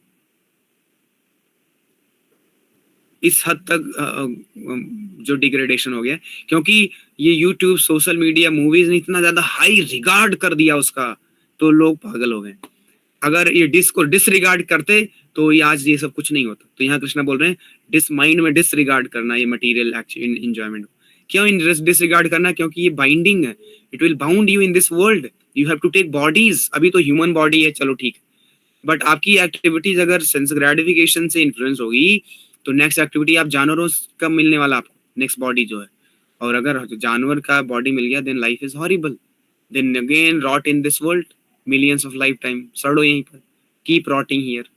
[SPEAKER 1] इस हद तक जो डिग्रेडेशन हो गया, क्योंकि ये यूट्यूब, सोशल मीडिया, मूवीज ने इतना ज्यादा हाई रिगार्ड कर दिया उसका, तो लोग पागल हो गए। अगर ये को डिसरिगार्ड करते तो ये आज ये सब कुछ नहीं होता। तो यहाँ कृष्णा बोल रहे हैं डिस माइंड में डिसरिगार्ड करना ये मटेरियल एंजॉयमेंट, क्यों डिसरिगार्ड करना? क्योंकि ये बाइंडिंग है, it will bound you in this world, you have to take bodies. अभी तो ह्यूमन बॉडी है, चलो ठीक है, बट आपकी एक्टिविटीज अगर सेंस ग्रेटिफिकेशन से इन्फ्लुएंस होगी तो नेक्स्ट एक्टिविटी आप जानवरों कब मिलने वाला आपको नेक्स्ट बॉडी जो है। और अगर जानवर का बॉडी मिल गया then life is horrible, then again rot in this world millions of life time, सड़ो यहीं पर, keep rotting here.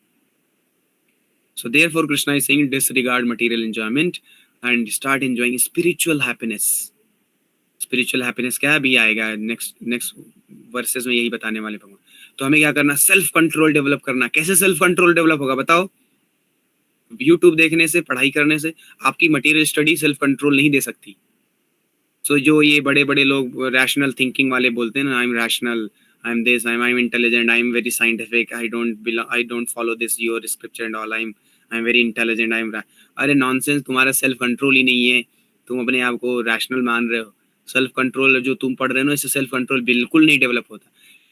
[SPEAKER 1] So therefore Krishna is saying disregard material enjoyment and start enjoying spiritual happiness. Spiritual happiness क्या भी आएगा next versus में, यही बताने वाले भगवान। तो हमें क्या करना? सेल्फ कंट्रोल डेवलप करना। कैसे सेल्फ कंट्रोल डेवलप होगा बताओ? यूट्यूब देखने से, पढ़ाई करने से आपकी मटेरियल स्टडी सेल्फ कंट्रोल नहीं दे सकती। सो जो ये बड़े बड़े लोग रैशनल थिंकिंग वाले बोलते हैं ना, I am rational, I am this, I am intelligent, I am very scientific, I don't follow this your scripture and all, I am very intelligent, I am, अरे नॉनसेंस, तुम्हारा सेल्फ कंट्रोल ही नहीं है, तुम अपने आप को रैशनल मान रहे हो। सेल्फ कंट्रोल जो तुम पढ़ रहे हो ना, इससे सेल्फ कंट्रोल बिल्कुल नहीं डेवलप होता।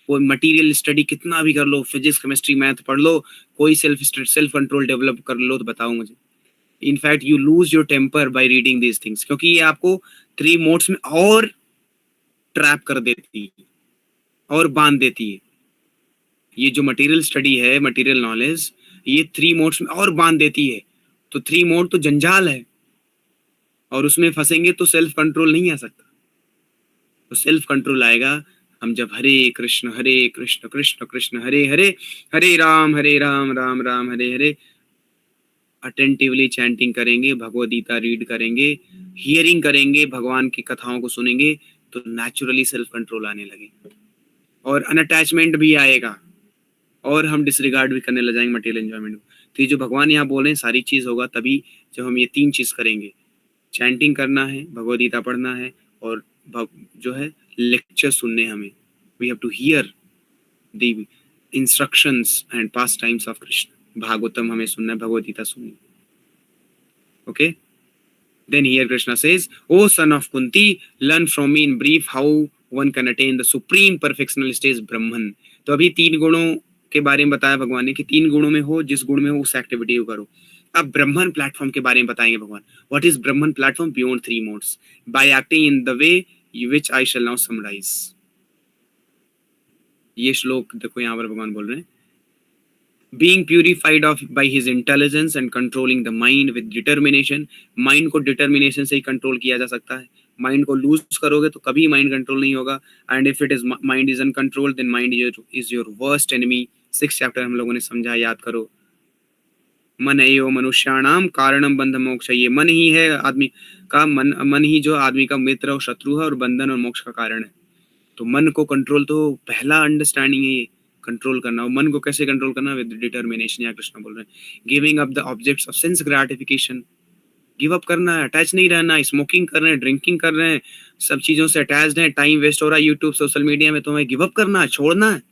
[SPEAKER 1] कोई मटेरियल स्टडी कितना भी कर लो, फिजिक्स केमिस्ट्री मैथ पढ़ लो, कोई सेल्फ कंट्रोल डेवलप कर लो तो बताओ मुझे। In fact you lose your temper by reading these things, क्योंकि ये आपको 3 मोड्स में और ट्रैप कर देती है और बांध देती है। ये जो मटेरियल स्टडी है, मटेरियल नॉलेज, ये 3 मोड्स में और बांध देती है। तो 3 मोड तो जंजाल है, और उसमें फंसेंगे तो सेल्फ कंट्रोल नहीं आ सकता। तो सेल्फ कंट्रोल आएगा हम जब हरे कृष्ण कृष्ण कृष्ण हरे हरे, हरे राम राम राम हरे हरे अटेंटिवली चैंटिंग करेंगे, भगवद गीता रीड करेंगे, हियरिंग करेंगे, भगवान की कथाओं को सुनेंगे, तो नेचुरली सेल्फ कंट्रोल आने लगेगा और अनअटैचमेंट भी आएगा, और हम डिसरिगार्ड भी करने लग जाएंगे मटेरियल एंजॉयमेंट को। तो ये जो भगवान यहाँ बोल रहे हैं सारी चीज होगा तभी जब हम ये 3 चीज करेंगे। चैंटिंग करना है, भगवद गीता पढ़ना है, और जो है लेक्चर सुनने हमें, we have to hear the instructions and pastimes of Krishna. Bhagavatam हमें सुनना है, भगवद गीता सुननी। Okay, then here Krishna says, O son of Kunti, learn from me in brief how one can attain the supreme perfectional stage Brahman। तो अभी 3 गुणों के बारे में बताया भगवान ने कि 3 गुणों में हो, जिस गुण में हो उस एक्टिविटी को करो। अब ब्रह्मन प्लेटफॉर्म के बारे में बताएंगे भगवान। What is Brahman platform beyond 3 modes by acting in the way which I shall now summarise. ये श्लोक देखो, यहाँ पर भगवान बोल रहे हैं, being purified of by his intelligence and controlling the mind with determination। Mind को डिटर्मिनेशन से ही कंट्रोल किया जा सकता है। माइंड को लूज करोगे तो कभी माइंड कंट्रोल नहीं होगा। And if it is mind is uncontrolled then mind is your worst enemy. 6th chapter हम लोगों ने समझा, याद करो। मन एयो मनुष्याणाम कारणम बंध मोक्ष। ये मन ही है आदमी का, मन ही जो आदमी का मित्र और शत्रु है और बंधन और मोक्ष का कारण है। तो मन को कंट्रोल, तो पहला अंडरस्टैंडिंग है ये, कंट्रोल करना। और मन को कैसे कंट्रोल करना? With determination. या कृष्ण बोल रहे हैं giving up the objects of sense gratification. Give up करना है, अटैच नहीं रहना। स्मोकिंग कर रहे हैं, ड्रिंकिंग कर रहे हैं, सब चीजों से अटैच्ड हैं, टाइम वेस्ट हो रहा है यूट्यूब सोशल मीडिया में, तो हमें गिव अप करना है, छोड़ना है।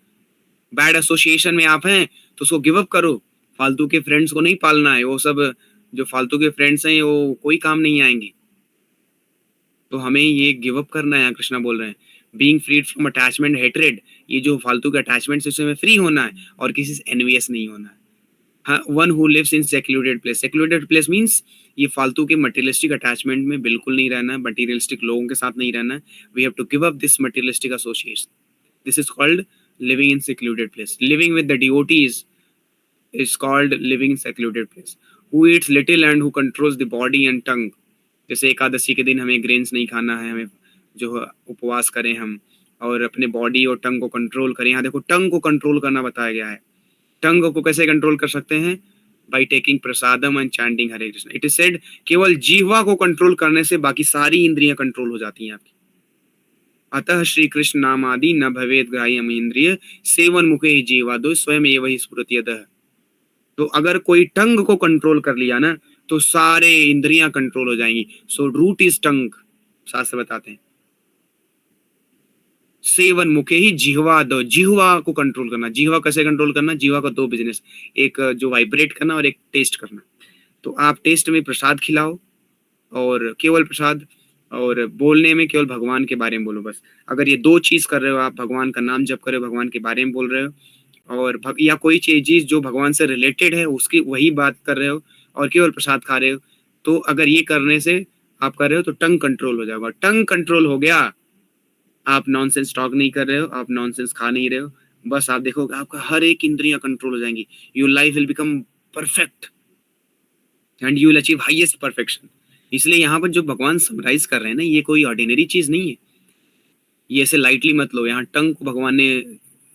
[SPEAKER 1] बैड एसोसिएशन में आप हैं तो उसको गिव अप करो। फालतू के फ्रेंड्स को नहीं पालना है, वो सब जो फालतू के फ्रेंड्स हैं वो कोई काम नहीं आएंगे। तो हमें ये गिव अप करना है, कृष्णा बोल रहे हैं। Being freed from attachment hatred, ये जो फालतू के अटैचमेंट से उसमें फ्री होना है, और किसी से एनवियस नहीं होना है। हाँ, one who lives in secluded place. Secluded place means ये फालतू के मटेरियलिस्टिक अटैचमेंट में बिल्कुल नहीं रहना है, मटेरियलिस्टिक लोगों के साथ नहीं रहना है। We have to give up this materialistic association. This is called living in secluded place. Living with the devotees is called living in secluded place। who eats little and who controls the body and tongue। जैसे एकादशी के दिन हमें grains नहीं खाना है, हमें जो उपवास करें हम, और अपने बॉडी और टंग को कंट्रोल करें। यहाँ देखो टंग को कंट्रोल करना बताया गया है। टंग को कैसे कंट्रोल कर सकते हैं? By taking prasadam and chanting Hare Krishna. It is said केवल जीवा को कंट्रोल करने से बाकी सारी इंद्रियां कंट्रोल हो जाती हैं आपकी। अतः श्री कृष्ण नाम आदि न भवेद ग्राह्यम इंद्रिय सेवन मुखे जीवा दो स्वयं एवं स्फुरति अतः। तो अगर कोई टंग को कंट्रोल कर लिया ना तो सारे इंद्रियां कंट्रोल हो जाएंगी। सो रूट इज टंग, शास्त्र बताते हैं। सेवन मुखे ही जिह्वा दो, जिह्वा को कंट्रोल करना। जिह्वा कैसे कंट्रोल करना? जिह्वा का 2 बिजनेस, एक जो वाइब्रेट करना और एक टेस्ट करना। तो आप टेस्ट में प्रसाद खिलाओ, और केवल प्रसाद, और बोलने में केवल भगवान के बारे में बोलो बस। अगर ये 2 चीज कर रहे हो, आप भगवान का नाम जप कर रहे हो, भगवान के बारे में बोल रहे हो, और या कोई चीज जो भगवान से रिलेटेड है उसकी वही बात कर रहे हो, और केवल प्रसाद खा रहे हो, तो अगर ये करने से आप कर रहे हो तो टंग कंट्रोल हो जाएगा। टंग कंट्रोल हो गया, आप नॉनसेंस टॉक नहीं कर रहे हो, आप नॉनसेंस खा नहीं रहे हो, बस आप देखोगे आपका हर एक इंद्रियां कंट्रोल हो जाएंगी। Your life will become perfect and you will achieve highest perfection. इसलिए यहाँ पर जो भगवान समराइज कर रहे हैं ना, ये कोई ऑर्डिनरी चीज नहीं है, ये ऐसे लाइटली मत लो। यहाँ टंग को भगवान ने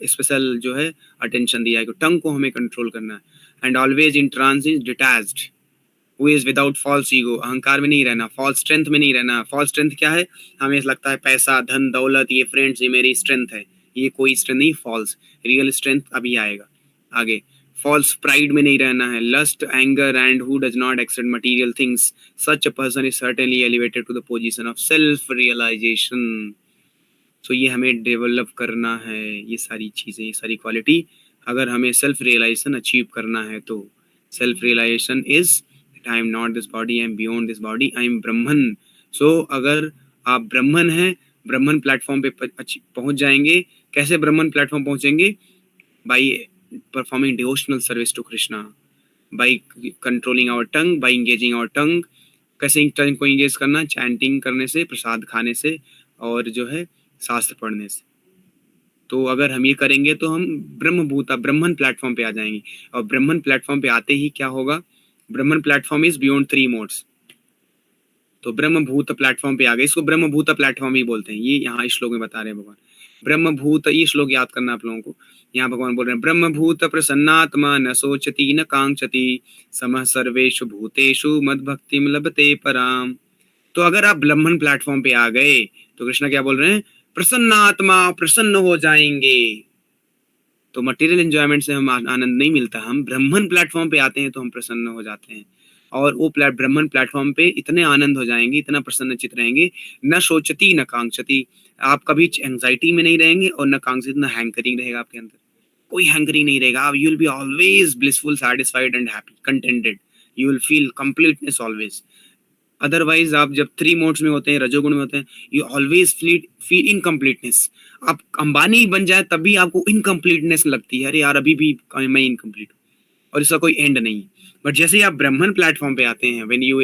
[SPEAKER 1] स्पेशल जो है अटेंशन दिया है कि टंग को हमें कंट्रोल करना है। And always in trance is detached, who is without false ego, अहंकार में नहीं रहना, फॉल्स स्ट्रेंथ में नहीं रहना। फॉल्स स्ट्रेंथ क्या है? हमें ऐसा लगता है पैसा, धन, दौलत, ये फ्रेंड्स, ये मेरी स्ट्रेंथ है, ये कोई स्ट्रेंथ नहीं, फॉल्स। रियल स्ट्रेंथ अभी आएगा आगे। फॉल्स प्राइड में नहीं रहना है, lust, anger and who does not accept material things, such a person is certainly elevated to the position of self realisation. So ये हमें डेवलप करना है, ये सारी चीज़ें, ये सारी क्वालिटी अगर हमें सेल्फ रियलाइजेशन अचीव करना है तो। Self realisation is I am not this body, I am beyond this body, I am Brahman. So अगर आप ब्रह्मन हैं, ब्रह्मन प्लेटफॉर्म पे पहुंच जाएंगे। कैसे ब्रह्मन प्लेटफॉर्म पहुंचेंगे? By performing devotional service to Krishna, by controlling our tongue, by engaging our tongue. कैसे tongue को इंगेज करना? चैंटिंग करने से, प्रसाद खाने से, और जो है शास्त्र पढ़ने से। तो अगर हम ये करेंगे तो हम ब्रह्मभूता, ब्रह्मन प्लेटफॉर्म पे आ जाएंगे। और ब्रह्मन प्लेटफॉर्म पे आते ही क्या होगा? ब्रह्मन प्लेटफॉर्म इज बियॉन्ड 3 मोड्स। तो ब्रह्मभूत प्लेटफॉर्म पे आ गए, इसको ब्रह्मभूत प्लेटफॉर्म ही बोलते हैं। ये यहाँ इस श्लोक में बता रहे हैं भगवान। ब्रह्मभूत, ये श्लोक याद करना आप लोगों को। यहाँ भगवान बोल रहे हैं ब्रह्मभूत प्रसन्नात्मा न सोचती न कांक्षति समः सर्वेषु भूतेषु मद भक्तिम लभते पराम। तो अगर आप ब्रह्मन प्लेटफॉर्म पे आ गए तो कृष्णा क्या बोल रहे हैं? प्रसन्न आत्मा, प्रसन्न हो जाएंगे। तो मटेरियल एंजॉयमेंट से हम आनंद नहीं मिलता, हम ब्रह्मन प्लेटफॉर्म पे आते हैं तो हम प्रसन्न हो जाते हैं। और वो ब्रह्मन प्लेटफॉर्म पे इतने आनंद हो जाएंगे, इतना प्रसन्नचित रहेंगे, न सोचती न कांक्षती। आप कभी एंजाइटी में नहीं रहेंगे और न कांक्षित, न हैंकरिंग रहेगा आपके अंदर, कोई हैंकरिंग नहीं रहेगा। आप you will be always blissful, satisfied and happy, contented. You will feel completeness always. Otherwise आप जब 3 मोड्स में होते हैं, रजोगुण में होते हैं, यू ऑलवेज फील इनकम्प्लीटनेस। आप अंबानी बन जाए तब भी आपको इनकम्प्लीटनेस लगती है, अरे यार अभी भी मैं इनकम्प्लीट हूँ, और इसका कोई एंड नहीं। बट जैसे ही आप ब्रह्मन प्लेटफॉर्म पे आते हैं, व्हेन यू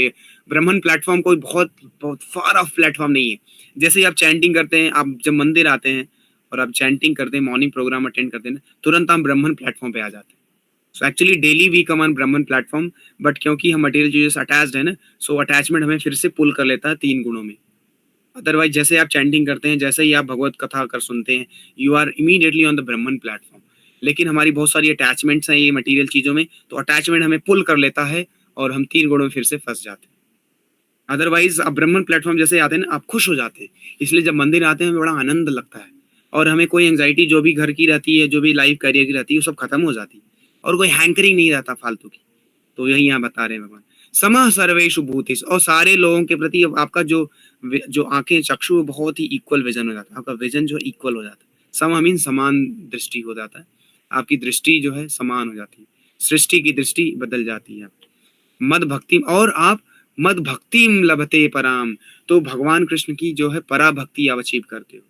[SPEAKER 1] ब्रह्मन प्लेटफॉर्म कोई बहुत बहुत फार ऑफ प्लेटफॉर्म नहीं है। जैसे ही आप चैंटिंग करते हैं, आप जब मंदिर आते हैं और आप चैंटिंग करते हैं, मॉर्निंग प्रोग्राम अटेंड करते हैं, तुरंत हम ब्रह्मन प्लेटफॉर्म पे आ जाते हैं। So actually daily we come on Brahman platform, but क्योंकि हम मटेरियल चीजों से अटैच्ड है ना, सो अटैचमेंट हमें फिर से पुल कर लेता है 3 गुणों में। अदरवाइज जैसे आप चैंटिंग करते हैं, जैसे ही आप भगवत कथा कर सुनते हैं, you are immediately on the Brahman platform. लेकिन हमारी बहुत सारी अटैचमेंट्स हैं ये मटेरियल चीजों में, तो अटैचमेंट हमें पुल कर लेता है और हम 3 गुणों में फिर से फंस जाते हैं। अदरवाइज आप ब्रह्मन प्लेटफॉर्म जैसे आते हैं ना, आप खुश हो जाते हैं। इसलिए जब मंदिर आते हैं हमें बड़ा आनंद लगता है, और हमें कोई एंजाइटी जो भी घर की रहती है, जो भी लाइफ करियर की रहती है, वो सब खत्म हो जाती है, और कोई हैंकरिंग नहीं रहता फालतू की। तो यही यहाँ बता रहे हैं भगवान, समः सर्वेषु भूतेषु। और सारे लोगों के प्रति आपका जो आंखें, चक्षु, बहुत ही इक्वल विजन हो जाता है। आपका विजन जो इक्वल हो जाता है। सम मीन समान दृष्टि हो जाता है, आपकी दृष्टि जो है समान हो जाती है, सृष्टि की दृष्टि बदल जाती है। मद भक्ति, और आप मद भक्ति लभते पराम। तो भगवान कृष्ण की जो है परा भक्ति आप अचीव करते हो।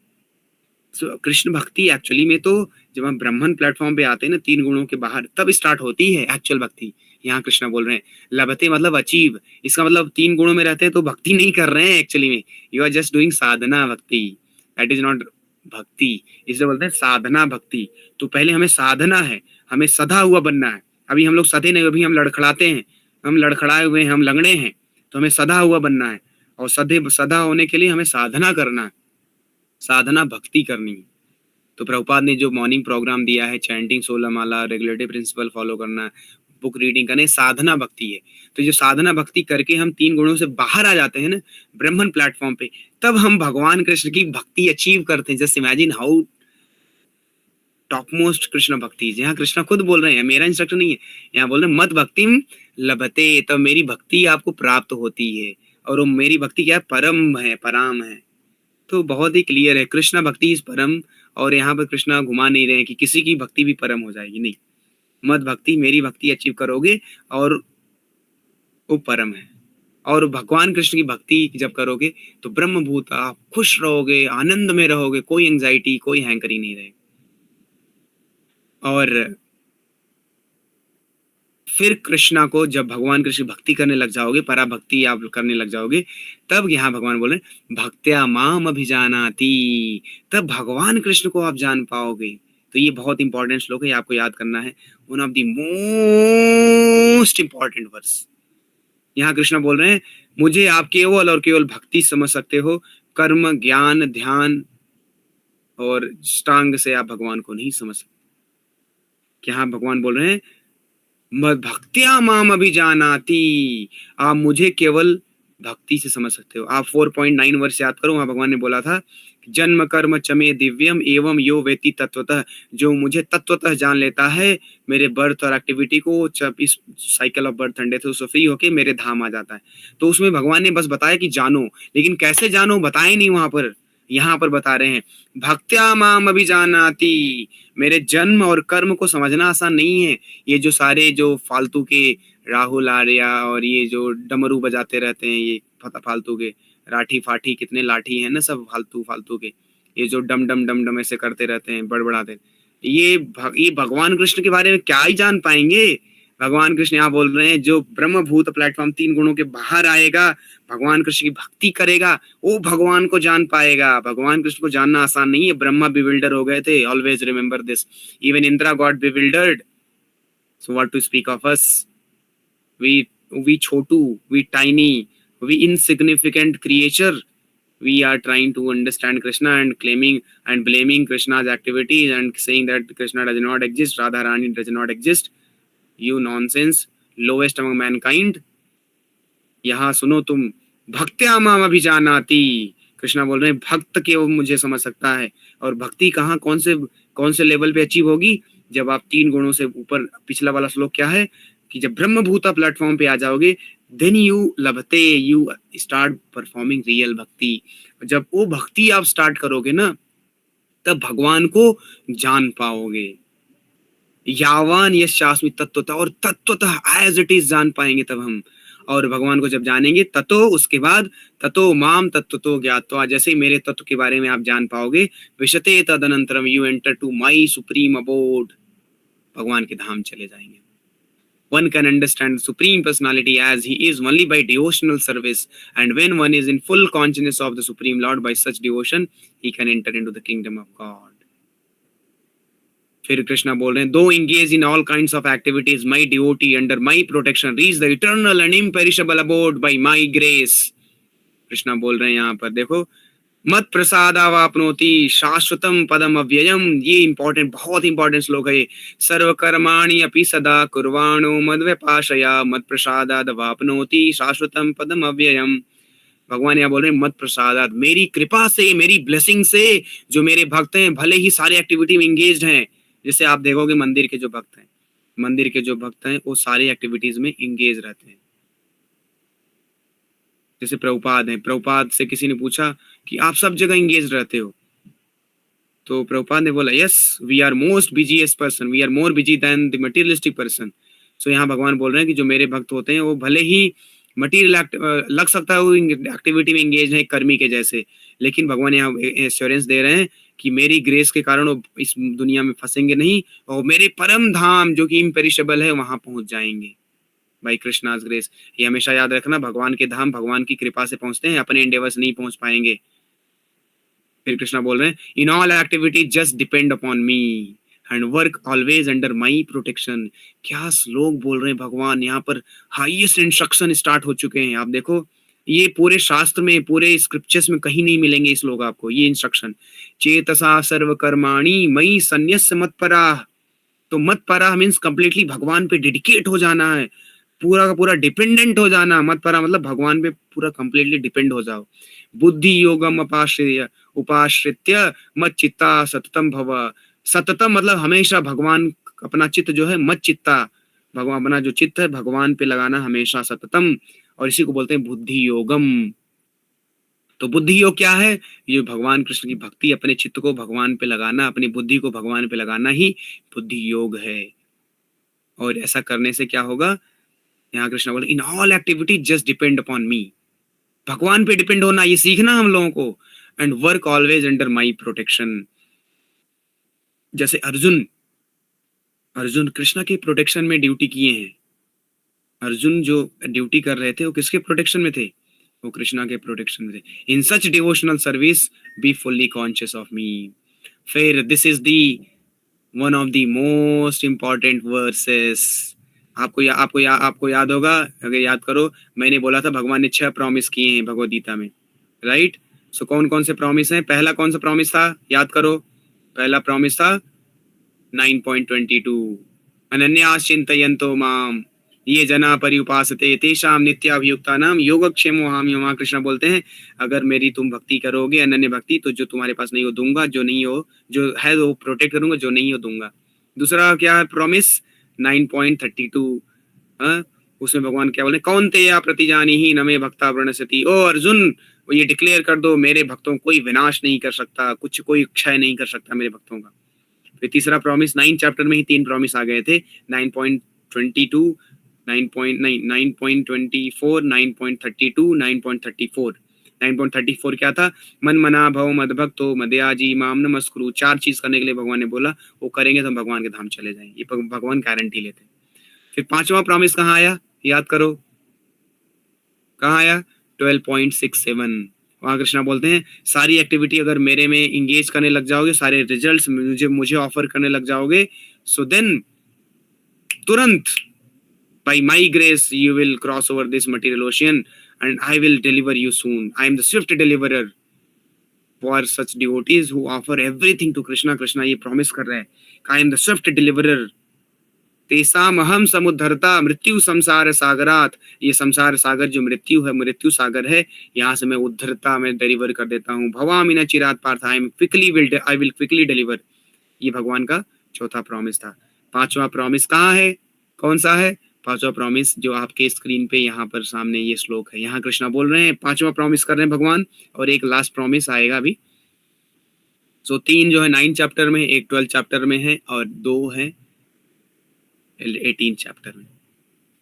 [SPEAKER 1] So, कृष्ण भक्ति एक्चुअली में तो जब हम ब्राह्मण प्लेटफॉर्म पे आते हैं ना, 3 गुणों के बाहर, तब स्टार्ट होती है एक्चुअल भक्ति। यहाँ कृष्ण बोल रहे हैं लभते मतलब अचीव। इसका मतलब 3 गुणों में रहते हैं तो भक्ति नहीं कर रहे हैं एक्चुअली में, यू आर जस्ट डूइंग साधना भक्ति, दैट इज नॉट भक्ति। इसलिए बोलते हैं साधना भक्ति। तो पहले हमें साधना है, हमें सधा हुआ बनना है। अभी हम लोग सधे नहीं, अभी हम लड़खड़ाते हैं, हम लड़खड़ाए हुए हैं, हम लंगड़े हैं। तो हमें सधा हुआ बनना है, और सधा होने के लिए हमें साधना करना है, साधना भक्ति करनी है। तो प्रभुपाद ने जो मॉर्निंग प्रोग्राम दिया है, चैंटिंग 16 माला, रेगुलेटरी प्रिंसिपल फॉलो करना, बुक रीडिंग करना, साधना भक्ति है। तो जो साधना भक्ति करके हम 3 गुणों से बाहर आ जाते हैं ना ब्रह्मन प्लेटफॉर्म पे, तब हम भगवान कृष्ण की भक्ति अचीव करते हैं। Just imagine how top most Krishna भक्ति। यहाँ कृष्ण खुद बोल रहे हैं, मेरा इंस्ट्रक्शन नहीं है, यहाँ बोल रहे हैं मत भक्तिम लभते, तब मेरी भक्ति आपको प्राप्त होती है। और वो मेरी भक्ति क्या है? परम है, पराम है। तो बहुत ही क्लियर है, कृष्णा भक्ति इस परम। और यहाँ पर कृष्णा घुमा नहीं रहे हैं कि किसी की भक्ति भी परम हो जाएगी, नहीं। मत भक्ति, मेरी भक्ति अचीव करोगे और वो परम है। और भगवान कृष्ण की भक्ति जब करोगे तो ब्रह्मभूत, आप खुश रहोगे, आनंद में रहोगे, कोई एंजाइटी, कोई हैंकरी नहीं रहेगी। और फिर कृष्णा को जब भगवान कृष्ण की भक्ति करने लग जाओगे, पराभक्ति आप करने लग जाओगे, तब यहाँ भगवान बोल रहे हैं भक्त्या माम अभिजानाति, तब भगवान कृष्ण को आप जान पाओगे। तो ये बहुत इंपॉर्टेंट श्लोक है, आपको याद करना है। One of the most important verse. यहाँ कृष्ण बोल रहे हैं मुझे आप केवल और केवल भक्ति समझ सकते हो, कर्म ज्ञान ध्यान और अष्टांग से आप भगवान को नहीं समझ सकते। यहाँ भगवान बोल रहे हैं मद भक्त्या माम अभिजानाति, आप मुझे केवल भक्ति से समझ सकते हो। आप 4.9 वर्ष याद करो, वहां भगवान ने बोला था जन्म कर्म चमे दिव्यम एवं यो वेति तत्वतः, जो मुझे तत्वतः जान लेता है मेरे बर्थ और एक्टिविटी को, जब इस cycle of birth and death उससे फ्री होके मेरे धाम आ जाता है। तो उसमें भगवान ने बस बताया कि जानो, लेकिन कैसे जानो बताए नहीं वहां पर। यहाँ पर बता रहे हैं भक्त्या माम अभिजानाति, मेरे जन्म और कर्म को समझना आसान नहीं है। ये जो सारे जो फालतू के राहुल आर्या और ये जो डमरू बजाते रहते हैं, ये फालतू के राठी फाठी कितने लाठी हैं ना, सब फालतू फालतू के, ये जो डम डम डम डम ऐसे करते रहते हैं बड़बड़ाते, ये भगवान कृष्ण के बारे में क्या ही जान पाएंगे। भगवान कृष्ण यहाँ बोल रहे हैं जो ब्रह्मभूत प्लेटफॉर्म 3 गुणों के बाहर आएगा, भगवान कृष्ण की भक्ति करेगा, वो भगवान को जान पाएगा। भगवान कृष्ण को जानना आसान नहीं है। ब्रह्मा बिविल्डर हो गए थे, always remember this, even Indra got bewildered, so what to speak of us. we chhotu, we tiny, we insignificant creature, we are trying to understand Krishna and claiming and blaming Krishna's activities and saying that Krishna does not exist, Radha Rani does not exist. You nonsense, lowest among mankind. यहाँ सुनो तुम, भक्त्या माम अभिजानाति, कृष्णा बोल रहे हैं भक्त के वो मुझे समझ सकता है। और भक्ति कहाँ कौन से लेवल पे अचीव होगी, जब आप 3 गुणों से ऊपर। पिछला वाला श्लोक क्या है कि जब ब्रह्मभूता प्लेटफॉर्म पे आ जाओगे, देन यू लभते, यू स्टार्ट परफॉर्मिंग रियल भक्ति। जब वो भक्ति आप स्टार्ट करोगे ना, तब भगवान को जान पाओगे। यावान यस्यास्मि तत्वतः, और तत्वतः एज इट इज जान पाएंगे तब हम। और भगवान को जब जानेंगे ततो, उसके बाद ततो माम तत्वतो ज्ञात्वा, जैसे ही मेरे तत्व के बारे में आप जान पाओगे, विशते तदनंतरम you enter to my supreme abode, भगवान के धाम चले जाएंगे। One can understand Supreme Personality as He is only by devotional service, and when one is in full consciousness of the Supreme Lord by such devotion, he can enter into the kingdom of God. फिर कृष्णा बोल रहे हैं दो engage in all kinds of activities, my devotee under my protection reach the eternal and imperishable abode by my grace. Krishna बोल रहे हैं यहाँ पर देखो, मत प्रसादावाप्नोति शाश्वतम पदम अव्ययम, ये इंपॉर्टेंट, बहुत इंपॉर्टेंट श्लोक है। सर्वकर्माणि अपि सदा कुर्वाणो मद्व्यपाशया मत प्रसादावाप्नोति शाश्वतम पदम अव्ययम। भगवान यहाँ बोल रहे हैं मत प्रसादात, मेरी कृपा से, मेरी ब्लेसिंग से जो मेरे भक्त हैं, भले ही सारी एक्टिविटी में एंगेज्ड हैं। जैसे आप देखोगे मंदिर के जो भक्त हैं वो सारी एक्टिविटीज में एंगेज रहते हैं। जैसे प्रभुपाद हैं, प्रभुपाद से किसी ने पूछा कि आप सब जगह एंगेज रहते हो, तो प्रभुपाद ने बोला yes, we are most busiest person, we are more busy than the materialistic person. So यहाँ भगवान बोल रहे हैं कि जो मेरे भक्त होते हैं वो भले ही मटीरियल लग सकता है वो एक्टिविटी में एंगेज है कर्मी के जैसे, लेकिन भगवान यहाँ एश्योरेंस दे रहे हैं कि मेरी ग्रेस के कारण वो इस दुनिया में फंसेंगे नहीं, और मेरे परम धाम जो कि इम्पेरिशेबल है वहां पहुंच जाएंगे बाई कृष्णाज ग्रेस। ये हमेशा याद रखना, भगवान के धाम भगवान की कृपा से पहुंचते हैं, अपने एंडेवर से नहीं पहुंच पाएंगे। फिर कृष्णा बोल रहे हैं in all activity just depend upon me and work always under my protection. क्या श्लोक बोल रहे हैं भगवान, यहाँ पर हाईएस्ट इंस्ट्रक्शन स्टार्ट हो चुके हैं। आप देखो ये पूरे शास्त्र में, पूरे स्क्रिप्चर्स में कहीं नहीं मिलेंगे इस श्लोक आपको, ये इंस्ट्रक्शन। चेतसा सर्व कर्माणि मई संन्यस्य मत्परा, तो मत्परा मीन्स कंप्लीटली भगवान पे डेडिकेट हो जाना है, पूरा का पूरा डिपेंडेंट हो जाना। मत्परा मतलब भगवान पे पूरा कंप्लीटली डिपेंड हो जाओ। बुद्धि योगम उपाश्रित्य मत चित्ता सततम भव, सततम मतलब हमेशा भगवान, अपना चित्त जो है मत चित्ता, भगवान अपना जो चित्त है भगवान पे लगाना हमेशा, सततम, और इसी को बोलते हैं बुद्धि योगम। तो बुद्धि योग क्या है, ये भगवान कृष्ण की भक्ति, अपने चित्त को भगवान पे लगाना, अपनी बुद्धि को भगवान पे लगाना ही बुद्धि योग है। और ऐसा करने से क्या होगा, यहाँ कृष्ण बोले in all activity just depend upon मी, भगवान पे डिपेंड होना ये सीखना हम लोगों को, and work always under my protection. जैसे अर्जुन कृष्ण के प्रोटेक्शन में ड्यूटी किए हैं, अर्जुन जो ड्यूटी कर रहे थे वो किसके प्रोटेक्शन में थे? वो कृष्णा के प्रोटेक्शन में थे. In such devotional service be fully conscious of me. फिर this is the one of the most important verses. आपको याद होगा, अगर याद करो, मैंने बोला था भगवान ने 6 प्रॉमिस किए हैं भगवद गीता में, राइट? सो कौन कौन से प्रॉमिस हैं? पहला कौन सा प्रॉमिस था, याद करो. पहला प्रॉमिस था 9.22, अनन्यास चिंतयन्तो माम ये जना पर्युपासते तेषाम नित्याभियुक्तानाम योगक्षेमो हामी. वहाँ कृष्ण बोलते हैं अगर मेरी तुम भक्ति करोगे, अनन्य भक्ति, तो जो तुम्हारे पास नहीं हो दूंगा, जो नहीं हो, जो है वो प्रोटेक्ट करूंगा, जो नहीं हो दूंगा. दूसरा क्या है प्रॉमिस? 9.32. उसमें भगवान क्या बोले? कौन्तेय प्रतिजानी ही न मे भक्ता प्रणश्यति. ओ अर्जुन, ये डिक्लेयर कर दो मेरे भक्तों कोई विनाश नहीं कर सकता, कुछ कोई क्षय नहीं कर सकता मेरे भक्तों का. फिर तीसरा प्रॉमिस, 9 चैप्टर में ही 3 प्रॉमिस आ गए थे. 9.22, 9.24, 9.32, 9.34. 9.34 क्या था? मन मना भव मदभक्तो मदयाजी माम नमस्कुरु. 4 चीज करने के लिए भगवान ने बोला, वो करेंगे तो हम भगवान के धाम चले जाएंगे, ये भगवान गारंटी लेते हैं. फिर 5वां प्रॉमिस कहाँ आया, याद करो, कहाँ आया? 12.67. वहाँ कृष्णा बोलते हैं सारी एक्टिविटी अगर मेरे में इंगेज करने लग जाओगे, सारे रिजल्ट्स मुझे ऑफर करने लग जाओगे, सो देन तुरंत by my grace you will cross over this material ocean and I will deliver you soon. I am the swift deliverer for such devotees who offer everything to Krishna. Krishna ये promise कर रहा है, I am the swift deliverer. तेसाम अहम समुद्धरता मृत्यु संसार सागरात. ये संसार सागर जो मृत्यु है, मृत्यु सागर है, यहाँ से मैं उद्धरता में डिलीवर कर देता हूँ. भवामि न चिरात Partha, I will quickly deliver. ये भगवान का चौथा प्रॉमिस था. 5वां प्रॉमिस कहाँ है, कौन सा है? 5वां प्रॉमिस जो आपके स्क्रीन पे यहाँ पर सामने ये श्लोक है, यहाँ कृष्णा बोल रहे हैं 5वां प्रॉमिस कर रहे हैं भगवान, और एक लास्ट प्रॉमिस आएगा अभी. सो 3 जो है 9 चैप्टर में, एक 12 चैप्टर में है, और 2 है 18 चैप्टर में.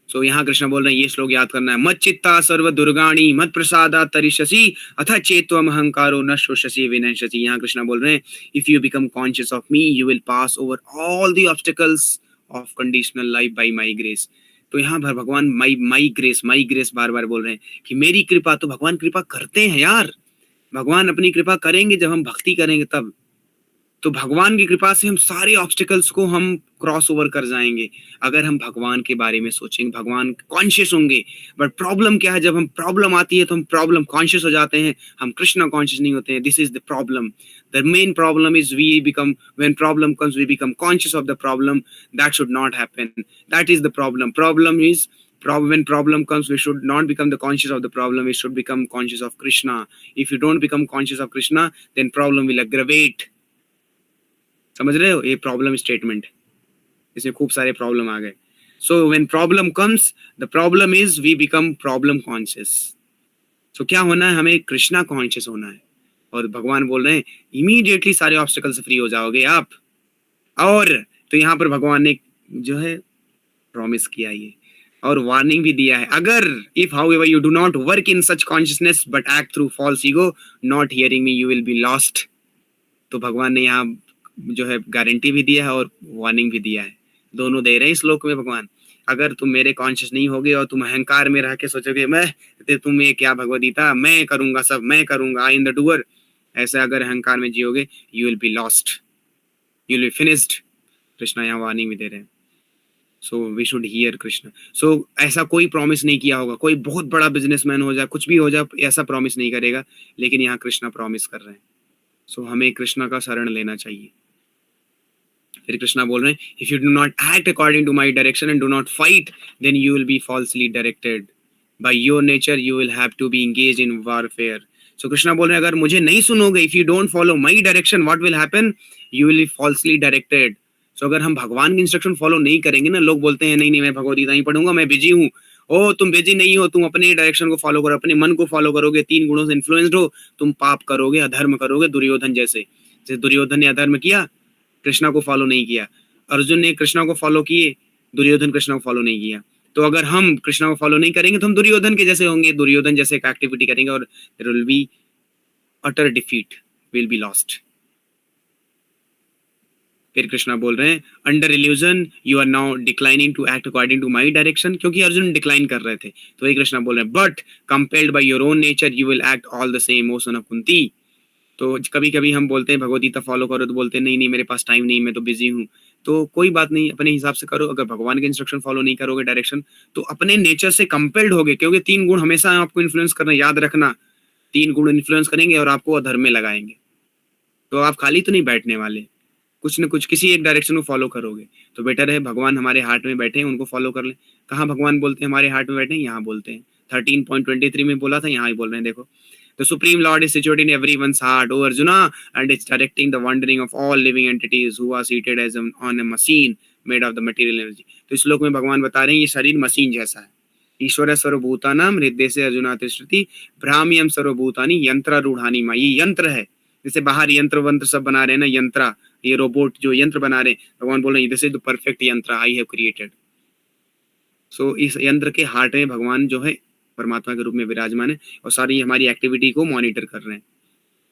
[SPEAKER 1] सो यहाँ कृष्ण बोल रहे हैं ये श्लोक याद करना है. मत चित्ता सर्व दुर्गाणी मत प्रसादा तरिष्यसि अथ चेत्वम अहंकारो न शोषसि विनश्यसि. यहाँ कृष्ण बोल रहे हैं if you become conscious of me you will pass over all the obstacles of conditional life by my grace. तो यहाँ पर भगवान माई ग्रेस बार बार बोल रहे हैं कि मेरी कृपा. तो भगवान कृपा करते हैं यार, भगवान अपनी कृपा करेंगे जब हम भक्ति करेंगे तब. तो भगवान की कृपा से हम सारे ऑब्स्टिकल्स को हम क्रॉस ओवर कर जाएंगे अगर हम भगवान के बारे में सोचेंगे, भगवान कॉन्शियस होंगे. बट प्रॉब्लम क्या है, जब हम प्रॉब्लम आती है तो हम प्रॉब्लम कॉन्शियस हो जाते हैं, हम कृष्ण कॉन्शियस नहीं होते हैं. This is the problem. The main problem is we become, when problem comes we become conscious of the problem. That should not happen. That is the problem. Problem is when problem comes we should not become the conscious of the problem, we should become conscious of Krishna. If you don't become conscious of Krishna then problem will aggravate. समझ रहे हो, ये problem statement, इसमें खूब सारे problem आ गए. So when problem comes the problem is we become problem conscious. So क्या होना है, हमें कृष्णा कॉन्शियस होना है. और भगवान बोल रहे हैं इमीडिएटली सारे ऑब्स्टिकल से फ्री हो जाओगे आप. और तो यहाँ पर भगवान ने जो है प्रॉमिस किया ये, और वार्निंग भी दिया है, अगर if however you do not work in such consciousness but act through false ego not hearing me you will be lost. तो भगवान ने यहाँ जो है गारंटी भी दिया है और वार्निंग भी दिया है, दोनों दे रहे हैं इस श्लोक में भगवान. अगर तुम मेरे कॉन्शियस नहीं होगे और तुम अहंकार में रह के सोचोगे मैं, तुम ये क्या भगवद गीता, मैं करूंगा सब, मैं करूंगा, आई एम द डूअर, ऐसे अगर अहंकार में जियोगे you will be lost, you will be finished. Krishna यहाँ वार्निंग भी दे रहे हैं. So we should hear Krishna. So ऐसा कोई प्रॉमिस नहीं किया होगा, कोई बहुत बड़ा बिजनेसमैन हो जाए, कुछ भी हो जाए, ऐसा प्रॉमिस नहीं करेगा, लेकिन यहाँ कृष्णा प्रॉमिस कर रहे हैं. सो हमें कृष्णा का शरण लेना चाहिए. फिर कृष्णा बोल रहे हैं if you do not act according to my direction and do not fight then you will be falsely directed. By your nature you will have to be engaged in warfare. So Krishna बोल रहे हैं अगर मुझे नहीं सुनोगे, if you don't follow my direction what will happen, you will be falsely directed. So अगर हम भगवान की इंस्ट्रक्शन फॉलो नहीं करेंगे ना, लोग बोलते हैं नहीं नहीं मैं भगवद गीता नहीं पढ़ूंगा, मैं बिजी हूँ. ओ तुम बिजी नहीं हो, तुम अपने डायरेक्शन को फॉलो करो, अपने मन को फॉलो करोगे, 3 गुणों से इन्फ्लुएंस्ड हो, तुम पाप करोगे, अधर्म करोगे, दुर्योधन जैसे. दुर्योधन ने अधर्म किया, कृष्णा को फॉलो नहीं किया. अर्जुन ने कृष्णा को फॉलो किए, दुर्योधन कृष्णा को फॉलो नहीं किया. तो अगर हम कृष्णा को फॉलो नहीं करेंगे तो हम दुर्योधन के जैसे होंगे, दुर्योधन जैसे एक एक्टिविटी करेंगे और there will be utter defeat, will be lost. फिर कृष्णा बोल रहे हैं under illusion you are now declining to act according to my direction, क्योंकि अर्जुन डिक्लाइन कर रहे थे। तो वही कृष्णा बोल रहे हैं but compelled by your own nature you will act all the same O son of Kunti. तो कभी कभी हम बोलते हैं भगवत गीता फॉलो करो, तो बोलते हैं नहीं नहीं मेरे पास टाइम नहीं, मैं तो बिजी हूँ। तो कोई बात नहीं, अपने हिसाब से करो। अगर भगवान के इंस्ट्रक्शन फॉलो नहीं करोगे, डायरेक्शन, तो अपने नेचर से कंपेल्ड होगे, क्योंकि 3 गुण हमेशा आपको इन्फ्लुएंस करना, याद रखना। 3 गुण इन्फ्लुएंस करेंगे और आपको अधर्म में लगाएंगे। तो आप खाली तो नहीं बैठने वाले, कुछ न कुछ किसी एक डायरेक्शन को फॉलो करोगे। तो बेटर है भगवान हमारे हार्ट में बैठे हैं, उनको फॉलो कर लें। कहाँ भगवान बोलते हैं हमारे हार्ट में बैठे हैं? यहाँ बोलते हैं। 13.23 में बोला था, यहाँ ही बोल रहे हैं, देखो। The Supreme Lord is situated in everyone's heart, O Arjuna, and is directing the wandering of all living entities who are seated as on a machine made of the material energy. तो इस श्लोक में भगवान बता रहे हैं ये शरीर मशीन जैसा है। ईश्वर सर्वभूतानाम हृदय से अर्जुना तिष्ठति भ्राम्यम सर्वभूतानि यंत्रारूढ़ानि मा। ये यंत्र है, जैसे बाहर यंत्र वंत्र सब बना रहे हैं ना, यंत्रा, ये रोबोट जो यंत्र बना रहे हैं, भगवान बोल रहे हैं दिस इज द परफेक्ट यंत्र आई हैव क्रिएटेड। सो इस यंत्र के हार्ट में भगवान जो है परमात्मा के रूप में विराजमान है और सारी हमारी एक्टिविटी को मॉनिटर कर रहे हैं,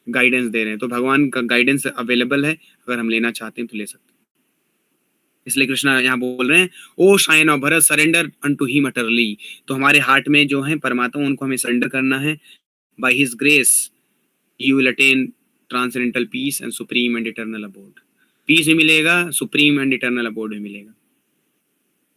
[SPEAKER 1] गाइडेंस दे रहे हैं। तो भगवान का गाइडेंस अवेलेबल है, अगर हम लेना चाहते हैं तो ले सकते हैं। इसलिए कृष्णा यहाँ बोल रहे हैं oh scion of Bharata surrender unto him utterly. तो हमारे हार्ट में जो है परमात्मा, उनको हमें सरेंडर करना है। By his grace you will attain transcendental peace and supreme and eternal abode. Peace भी मिलेगा, सुप्रीम एंड इटर्नल अबोर्ड भी मिलेगा।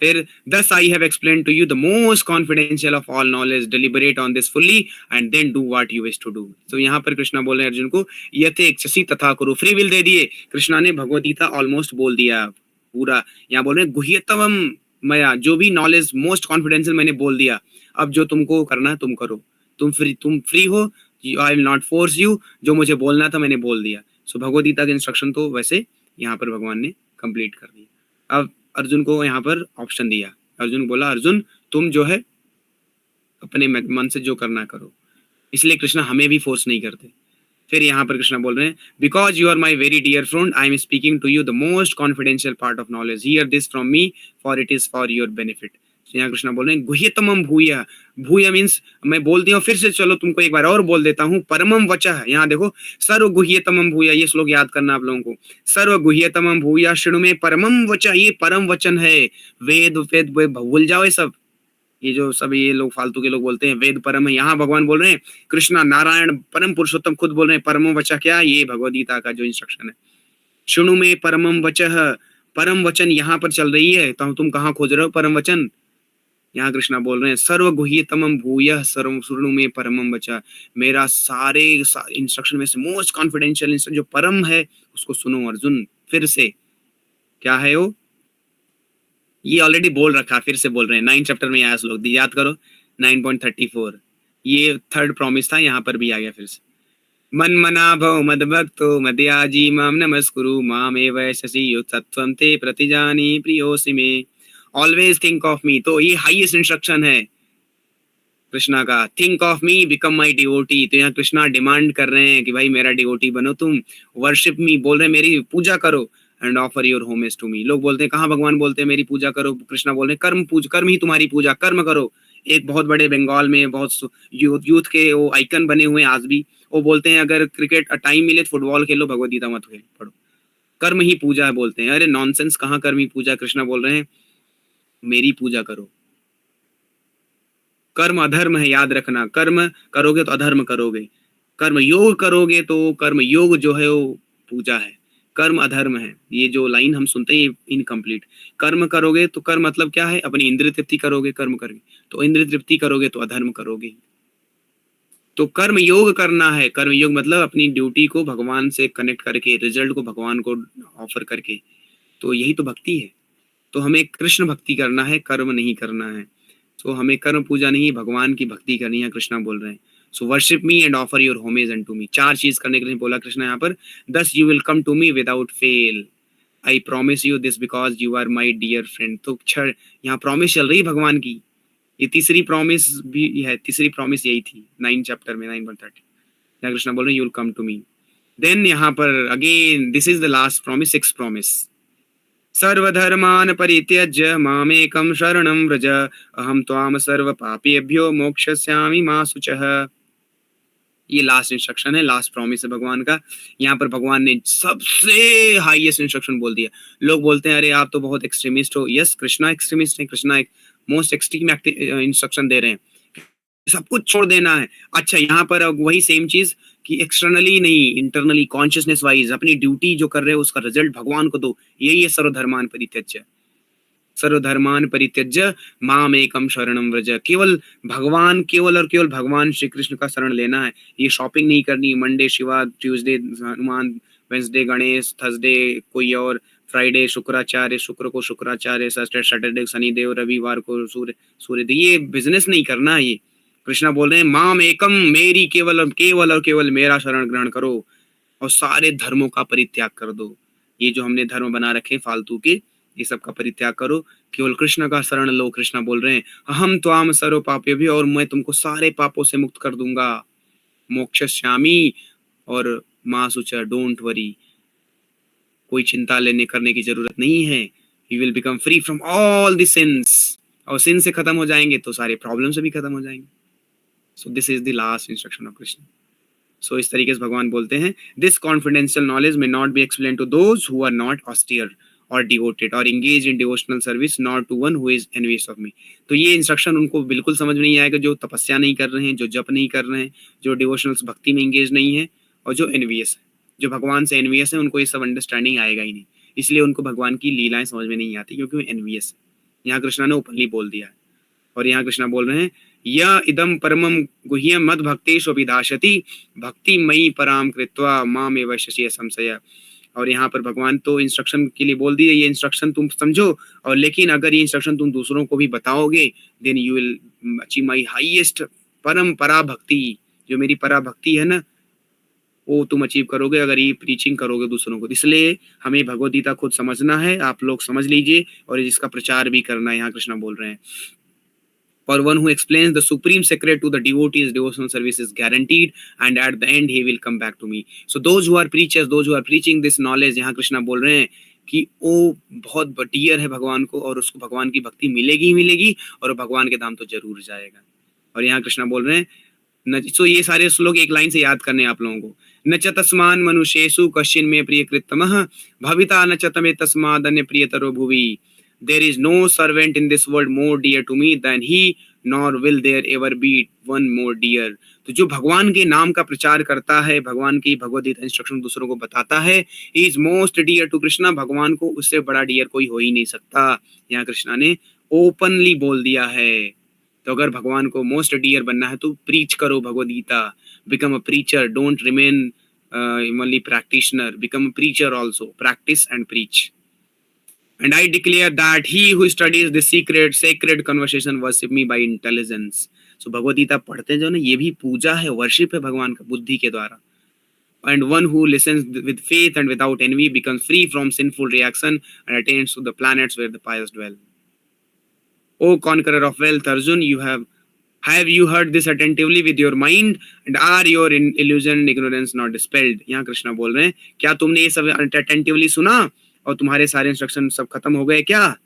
[SPEAKER 1] फिर thus I have explained to you the most confidential of all knowledge, deliberate on this fully and then do what you wish to do। तो यहाँ पर कृष्णा बोल रहे हैं अर्जुन को यथेच्छसि तथा कुरु, फ्री विल दे दिए। कृष्णा ने भगवत गीता ऑलमोस्ट बोल दिया पूरा। यहाँ बोल रहे हैं गुह्यतमम मया, जो भी नॉलेज मोस्ट कॉन्फिडेंशियल मैंने बोल दिया, अब जो तुमको करना है तुम करो। तुम फ्री हो, I will not force you, जो मुझे बोलना था मैंने बोल दिया। सो भगवत गीता के इंस्ट्रक्शन तो वैसे यहाँ पर भगवान ने कंप्लीट कर दिया। अब अर्जुन को यहाँ पर ऑप्शन दिया। अर्जुन बोला अर्जुन तुम जो है अपने मन से जो करना करो। इसलिए कृष्णा हमें भी फोर्स नहीं करते। फिर यहाँ पर कृष्णा बोल रहे हैं because you are my very dear friend I am speaking to you the most confidential part of knowledge, hear this from me for it is for your benefit. यहाँ कृष्णा बोल रहे हैं गुह्यतमम भूय, भूय मीन्स मैं बोल दिया फिर से, चलो तुमको एक बार और बोल देता हूँ। परमम वचः, यहाँ देखो सर्व गुह्यतमम भूय, ये श्लोक याद करना आप लोगों को। सर्व गुह्यतमम भूय शृणु में परमम वचः, ये परम वचन है। वेद वेद भूल जाओ ये सब, ये जो सब ये लोग फालतू के लोग बोलते हैं वेद परम है। यहाँ भगवान बोल रहे हैं, कृष्णा नारायण परम पुरुषोत्तम खुद बोल रहे हैं परम वचः क्या, ये भगवद गीता का जो इंस्ट्रक्शन है। शृणु में परमम वचः, परम वचन यहाँ पर चल रही है, तो तुम कहाँ खोज रहे हो परम वचन? यहाँ कृष्णा बोल रहे हैं सर्व गुह्यतमम भूयः सर्व शृणु में परमम वचः, मेरा सारे इंस्ट्रक्शन में से मोस्ट कॉन्फिडेंशियल इंस्ट्रक्शन जो परम है उसको सुनो अर्जुन। फिर से क्या है वो, ये ऑलरेडी बोल रखा, फिर से बोल रहे हैं। 9 चैप्टर में आया श्लोक, याद करो 9.34, ये थर्ड प्रॉमिस था, यहाँ पर भी आ गया फिर से। मन मना भव मद भक्तो मदयाजी माम नमस्कुरु माम एव यशसि युत्सत्वं ते प्रतिजानी प्रियोसि मे, ऑलवेज थिंक ऑफ मी। तो ये हाईएस्ट इंस्ट्रक्शन है कृष्णा का, think of me become my devotee. तो यहाँ कृष्णा डिमांड कर रहे हैं कि भाई मेरा डिवोटी बनो तुम। वर्शिप मी, बोल रहे हैं मेरी पूजा करो। And offer your homage to me. लोग बोलते हैं कहाँ भगवान बोलते हैं मेरी पूजा करो, कृष्णा बोल रहे हैं कर्म पूज, कर्म ही तुम्हारी पूजा, कर्म करो। एक बहुत बड़े बंगाल में बहुत यूथ के वो आइकन बने हुए हैं आज भी, वो बोलते हैं अगर क्रिकेट टाइम मिले तो फुटबॉल खेलो, भगवद गीता मत पढ़ो, कर्म ही पूजा है बोलते हैं। अरे नॉनसेंस, कहाँ कर्म ही पूजा? कृष्णा बोल रहे हैं मेरी पूजा करो। कर्म अधर्म है, याद रखना। कर्म करोगे तो अधर्म करोगे, कर्म योग करोगे तो कर्म योग जो है वो पूजा है, कर्म अधर्म है। ये जो लाइन हम सुनते हैं इनकम्प्लीट। कर्म करोगे तो कर्म मतलब क्या है, अपनी इंद्रिय तृप्ति करोगे, कर्म करोगे तो इंद्रिय तृप्ति करोगे तो अधर्म करोगे। तो कर्म योग करना है, कर्म योग मतलब अपनी ड्यूटी को भगवान से कनेक्ट करके, रिजल्ट को भगवान को ऑफर करके, तो यही तो भक्ति है। तो हमें कृष्ण भक्ति करना है, कर्म नहीं करना है। तो हमें कर्म पूजा नहीं, भगवान की भक्ति करनी है, कृष्णा बोल रहे हैं। So worship me and offer your homage unto me. 4 चीज करने के लिए बोला कृष्णा यहाँ पर। Thus you will come to me without fail, I promise you this because you are my dear friend. तो यहाँ प्रॉमिस चल रही है भगवान की, ये तीसरी प्रॉमिस भी है, तीसरी प्रॉमिस यही थी 9 चैप्टर में 9.30। यहाँ कृष्णा बोल रहे हैं you will come to me. Then यहाँ पर again this is the last promise, 6th promise. सर्वधर्मान् परित्यज्य मामेकं शरणं व्रज अहं त्वां सर्वपापेभ्यो मोक्षयिष्यामि मा शुचः। ये लास्ट इंस्ट्रक्शन है, लास्ट प्रॉमिस है भगवान का। यहाँ पर भगवान ने सबसे हाईएस्ट इंस्ट्रक्शन बोल दिया। लोग बोलते हैं अरे आप तो बहुत एक्सट्रीमिस्ट हो। यस, कृष्णा एक्सट्रीमिस्ट है। कृष्णा एक मोस्ट एक्सट्रीम इंस्ट्रक्शन दे रहे हैं, सब कुछ छोड़ देना है। अच्छा, यहाँ पर अब वही सेम चीज कि एक्सटर्नली नहीं, इंटरनली कॉन्शियसनेस वाइज अपनी ड्यूटी जो कर रहे हो उसका रिजल्ट भगवान को दो। यही है सर्वधर्मान परित्यज्य। सर्वधर्मान परित्यज्य माम एकम शरणम व्रज। केवल भगवान, केवल और केवल भगवान श्री कृष्ण का शरण लेना है। ये शॉपिंग नहीं करनी, Monday Shiva, Tuesday Hanuman, Wednesday Ganesh, Thursday कोई और, फ्राइडे शुक्राचार्य, शुक्र को शुक्राचार्य, सैटरडे शनिदेव, रविवार को सूर्य सूर्य। ये बिजनेस नहीं करना। ये कृष्णा बोल रहे हैं माम एकम, मेरी केवल और केवल मेरा शरण ग्रहण करो और सारे धर्मों का परित्याग कर दो। ये जो हमने धर्म बना रखे फालतू के, ये सब का परित्याग करो, केवल कृष्ण का शरण लो। कृष्णा बोल रहे हैं अहम त्वाम सर्व पापे भी, और मैं तुमको सारे पापों से मुक्त कर दूंगा। मोक्षश्यामी और माँ सुचा, डोंट वरी, कोई चिंता लेने करने की जरूरत नहीं है। You will become free from all the sins, और सिन से खत्म हो जाएंगे तो सारे प्रॉब्लम से भी खत्म हो जाएंगे। So this is the last instruction of Krishna. So इस तरीके से भगवान बोलते हैं this confidential knowledge may not be explain to those who are not austere or devoted or engage in devotional service, not to one who is envious of me. तो ये instruction उनको बिल्कुल समझ में नहीं आएगा जो तपस्या नहीं कर रहे हैं, जो जप नहीं कर रहे हैं, जो डिवोशनल भक्ति में इंगेज नहीं है, और जो एनवियस है, जो भगवान से एनवियस है, उनको ये सब अंडरस्टैंडिंग आएगा ही नहीं। इसलिए उनको भगवान की लीलाएं समझ में नहीं आती, क्योंकि वो एनवियस है। यहाँ कृष्णा ने ओपनली बोल दिया है। और यहाँ कृष्णा बोल रहे हैं य इदम परमम गुह्यम मद भक्तेषु अभिधाशति भक्ति मयि पराम कृत्वा माम एव शशि संशय। और यहाँ पर भगवान तो इंस्ट्रक्शन के लिए बोल दिए, ये इंस्ट्रक्शन तुम समझो, और लेकिन अगर ये इंस्ट्रक्शन तुम दूसरों को भी बताओगे, then you will achieve my highest param para भक्ति। जो मेरी परा भक्ति है ना, वो तुम अचीव करोगे अगर ये प्रीचिंग करोगे दूसरों को। इसलिए हमें भगवद गीता खुद समझना है, आप लोग समझ लीजिए, और इसका प्रचार भी करना है। यहाँ कृष्णा बोल रहे हैं for one who explains the supreme secret to the devotees, devotional service is guaranteed, and at the end he will come back to me. So those who are preachers, those who are preaching this knowledge, यहाँ कृष्णा बोल रहे हैं कि वो बहुत dear है भगवान को, और उसको भगवान की भक्ति मिलेगी ही मिलेगी, और भगवान के धाम तो जरूर जाएगा। और यहाँ कृष्णा बोल रहे हैं सो ये सारे श्लोक एक लाइन से याद करने हैं आप लोगों को। न च तस्मान मनुष्येषु कश्चिन में प्रिय कृतमः भविता न च तमे तस्माद् अन्य प्रियतरो भुवि। There is no servant in this world more dear to me than he, nor will there ever be one more dear. तो जो भगवान के नाम का प्रचार करता है, भगवान की भगवद गीता इंस्ट्रक्शन दूसरों को बताता है, he is most dear to Krishna. भगवान को उससे बड़ा डियर कोई हो ही नहीं सकता। यहाँ कृष्णा ने ओपनली बोल दिया है। तो अगर भगवान को मोस्ट डियर बनना है तो प्रीच करो Bhagavad Gita, become a preacher, don't remain only practitioner, become a preacher also, practice and preach. And I declare that he who studies the secret sacred conversation worship me by intelligence. So Bhagavad Gita पढ़ते जो ना, ये भी पूजा है, worship है भगवान का बुद्धि के द्वारा। And one who listens with faith and without envy becomes free from sinful reaction and attains to the planets where the pious dwell. O conqueror of wealth, Arjun, have you heard this attentively with your mind, and are your illusion and ignorance not dispelled? यहाँ कृष्णा बोल रहे हैं क्या तुमने ये सब attentively सुना और तुम्हारे सारे इंस्ट्रक्शन सब खत्म हो गए क्या?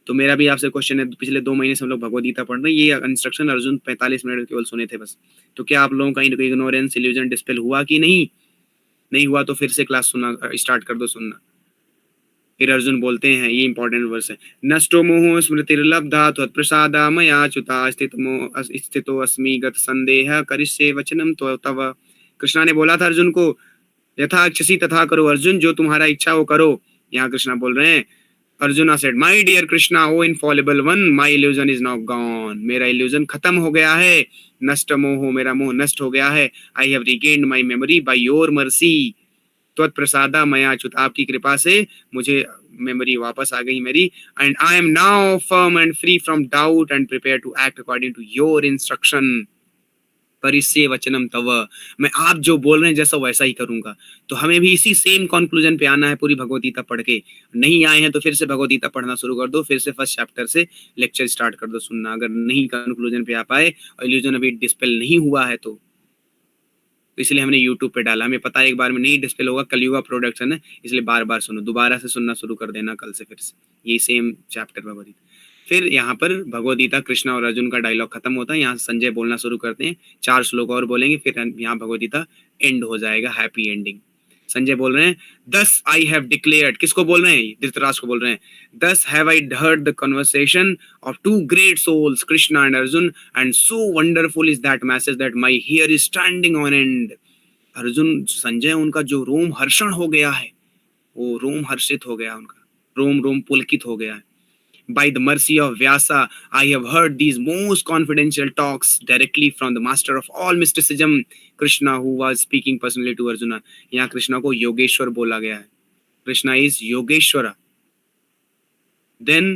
[SPEAKER 1] तो मेरा भी आपसे क्वेश्चन है, पिछले 2 महीने से हम लोग भगवद गीता पढ़ रहे हैं, ये इंस्ट्रक्शन अर्जुन 45 मिनट केवल सुने थे बस। तो क्या आप लोगों का इग्नोरेंस इल्यूजन डिस्पेल हुआ कि नहीं? नहीं हुआ तो फिर से क्लास सुनना स्टार्ट कर दो सुनना। फिर अर्जुन बोलते हैं, ये इंपॉर्टेंट वर्स है, नष्टो मोह स्मृतिर्लब्धा त्वत्प्रसादा मया च्युता स्थितो अस्मि गत संदेह करिष्ये वचनम तव। कृष्णा ने बोला था अर्जुन को यथा इच्छसि तथा करो, अर्जुन जो तुम्हारा इच्छा हो करो। यहाँ कृष्णा बोल रहे हैं Arjuna said my dear Krishna, O infallible one, my illusion is now gone. मेरा इल्यूजन खत्म हो गया है। नष्ट मोह, मेरा मोह नष्ट हो गया है। I have regained my memory by your mercy. त्वत्प्रसादा मया च्युत, आपकी कृपा से मुझे मेमोरी वापस आ गई मेरी। And I am now firm and free from doubt and prepare to act according to your instruction. परिस्य वचनम तव, मैं आप जो बोल रहे हैं जैसा वैसा ही करूंगा। तो हमें भी इसी सेम कंक्लूजन पे आना है पूरी भगवद गीता पढ़ के। नहीं आए हैं तो फिर से भगवद गीता पढ़ना शुरू कर दो, फिर से फर्स्ट चैप्टर से लेक्चर स्टार्ट कर दो सुनना, अगर नहीं कंक्लूजन पे आ पाए और इल्यूजन अभी डिस्पेल नहीं हुआ है तो। इसलिए हमने यूट्यूब पे डाला, हमें पता है एक बार में नहीं डिस्पेल होगा, कलयुग का प्रोडक्ट है ना, इसलिए बार बार सुनो, दोबारा से सुनना शुरू कर देना कल से फिर से, यही सेम चैप्टर भगवद गीता। फिर यहाँ पर भगवद गीता कृष्ण और अर्जुन का डायलॉग खत्म होता है, यहाँ संजय बोलना शुरू करते हैं, 4 श्लोक और बोलेंगे, फिर यहाँ भगवद गीता एंड हो जाएगा, हैप्पी एंडिंग। संजय बोल रहे हैं, दस आई हैव डिक्लेयर्ड, किसको बोल रहे हैं? धृतराष्ट्र को बोल रहे हैं, thus have I heard the conversation of two great souls Krishna and Arjun and so wonderful is that message that my hair is standing on end. Arjun, Sanjay, उनका जो रोम हर्षण हो गया है, वो रोम हर्षित हो गया, उनका रोम रोम पुलकित हो गया है। By the mercy of Vyasa, I have heard these most confidential talks directly from the master of all mysticism, Krishna, who was speaking personally to Arjuna. यहाँ कृष्णा को योगेश्वर बोला गया है. Krishna is Yogeshwara. Then,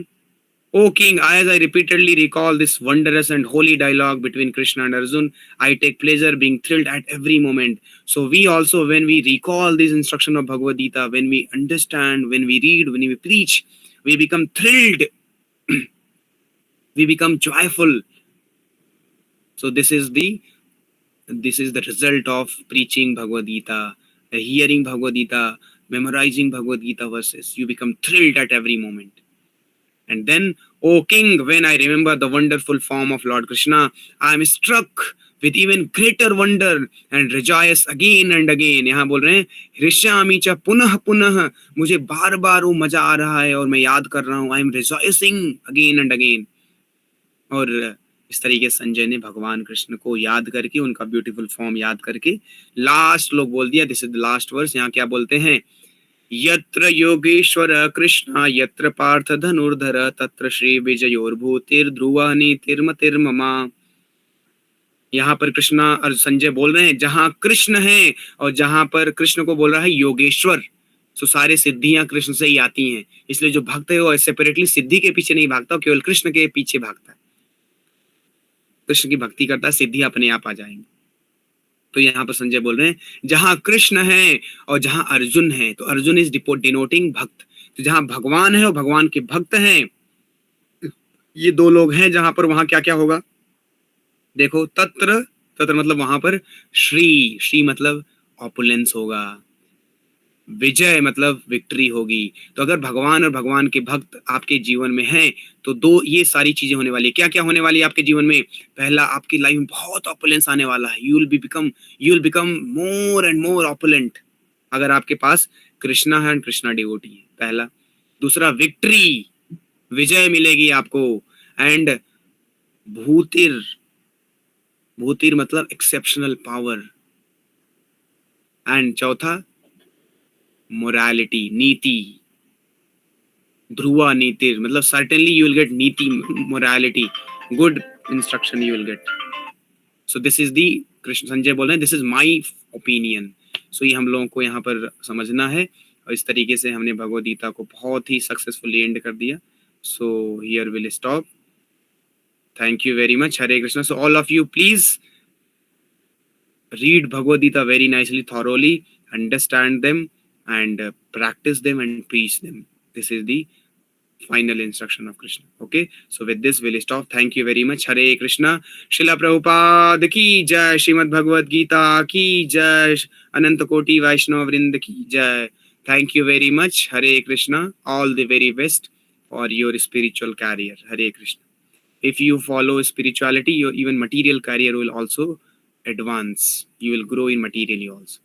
[SPEAKER 1] O King, as I repeatedly recall this wondrous and holy dialogue between Krishna and Arjun, I take pleasure being thrilled at every moment. So we also, when we recall this instruction of Bhagavad Gita, when we understand, when we read, when we preach, we become thrilled. We become joyful. So this is the result of preaching Bhagavad Gita, hearing Bhagavad Gita, memorizing Bhagavad Gita verses. You become thrilled at every moment. And then, O King, when I remember the wonderful form of Lord Krishna, I am struck with even greater wonder and rejoice again and again. यहाँ बोल रहे हैं, हृष्यामि च पुनः पुनः, मुझे बार बार वो मजा आ रहा है और मैं याद कर रहा हूँ. I am rejoicing again and again. और इस तरीके से संजय ने भगवान कृष्ण को याद करके, उनका ब्यूटीफुल फॉर्म याद करके लास्ट लोग बोल दिया. This is the last verse. यहाँ क्या बोलते हैं? यत्र योगेश्वर कृष्ण यत्र पार्थ धनुर्धर तत्र श्री विजयोर्भूतिर्ध्रुवः नीतिर्मतिर्मम. यहाँ पर कृष्णा और संजय बोल रहे हैं, जहां कृष्ण है और जहां पर कृष्ण को बोल रहा है योगेश्वर, तो सारे सिद्धियां कृष्ण से ही आती हैं. इसलिए जो भक्त है वो सेपरेटली सिद्धि के पीछे नहीं भागता, केवल कृष्ण के पीछे भागता है. कृष्ण की भक्ति करता है, सिद्धि अपने आप आ जाएंगी. तो यहाँ पर संजय बोल रहे हैं, जहां कृष्ण है और जहां अर्जुन है, तो अर्जुन इज डिनोटिंग भक्त. तो जहां भगवान है और भगवान के भक्त हैं, ये दो लोग हैं, जहां पर वहां क्या क्या होगा देखो. तत्र, तत्र मतलब वहां पर, श्री, श्री मतलब ऑपुलेंस होगा, विजय मतलब विक्ट्री होगी. तो अगर भगवान और भगवान के भक्त आपके जीवन में हैं, तो दो ये सारी चीजें होने वाली है. क्या क्या होने वाली है आपके जीवन में? पहला, आपकी लाइफ में बहुत ऑपुलेंस आने वाला है. You will become more and more opulent अगर आपके पास कृष्णा है एंड कृष्णा डिवोटी है. पहला. दूसरा, विक्ट्री, विजय मिलेगी आपको. एंड भूतिर, भूतिर मतलब एक्सेप्शनल पावर. एंड चौथा, मोरालिटी, नीति. ध्रुवा नीति मतलब सर्टेनली यू विल गेट नीति, morality, good instruction you will get. So this is दी कृष्ण. संजय बोल रहे हैं, दिस इज माई ओपिनियन. सो ये हम लोगों को यहाँ पर समझना है. और इस तरीके से हमने भगवद गीता को बहुत ही सक्सेसफुली एंड कर दिया. So here will stop. Thank you very much. Hare Krishna. So all of you please read Bhagavad Gita very nicely, thoroughly, understand them and practice them and preach them. This is the final instruction of Krishna. Okay, so with this we'll stop. Thank you very much. Hare Krishna. Srila Prabhupada ki jai. Srimad Bhagavad Gita ki jai. Ananta Koti Vaishnava Vrinda ki jai. Thank you very much. Hare Krishna. All the very best for your spiritual career. Hare Krishna. If you follow spirituality, your even material career will also advance. You will grow in materially also.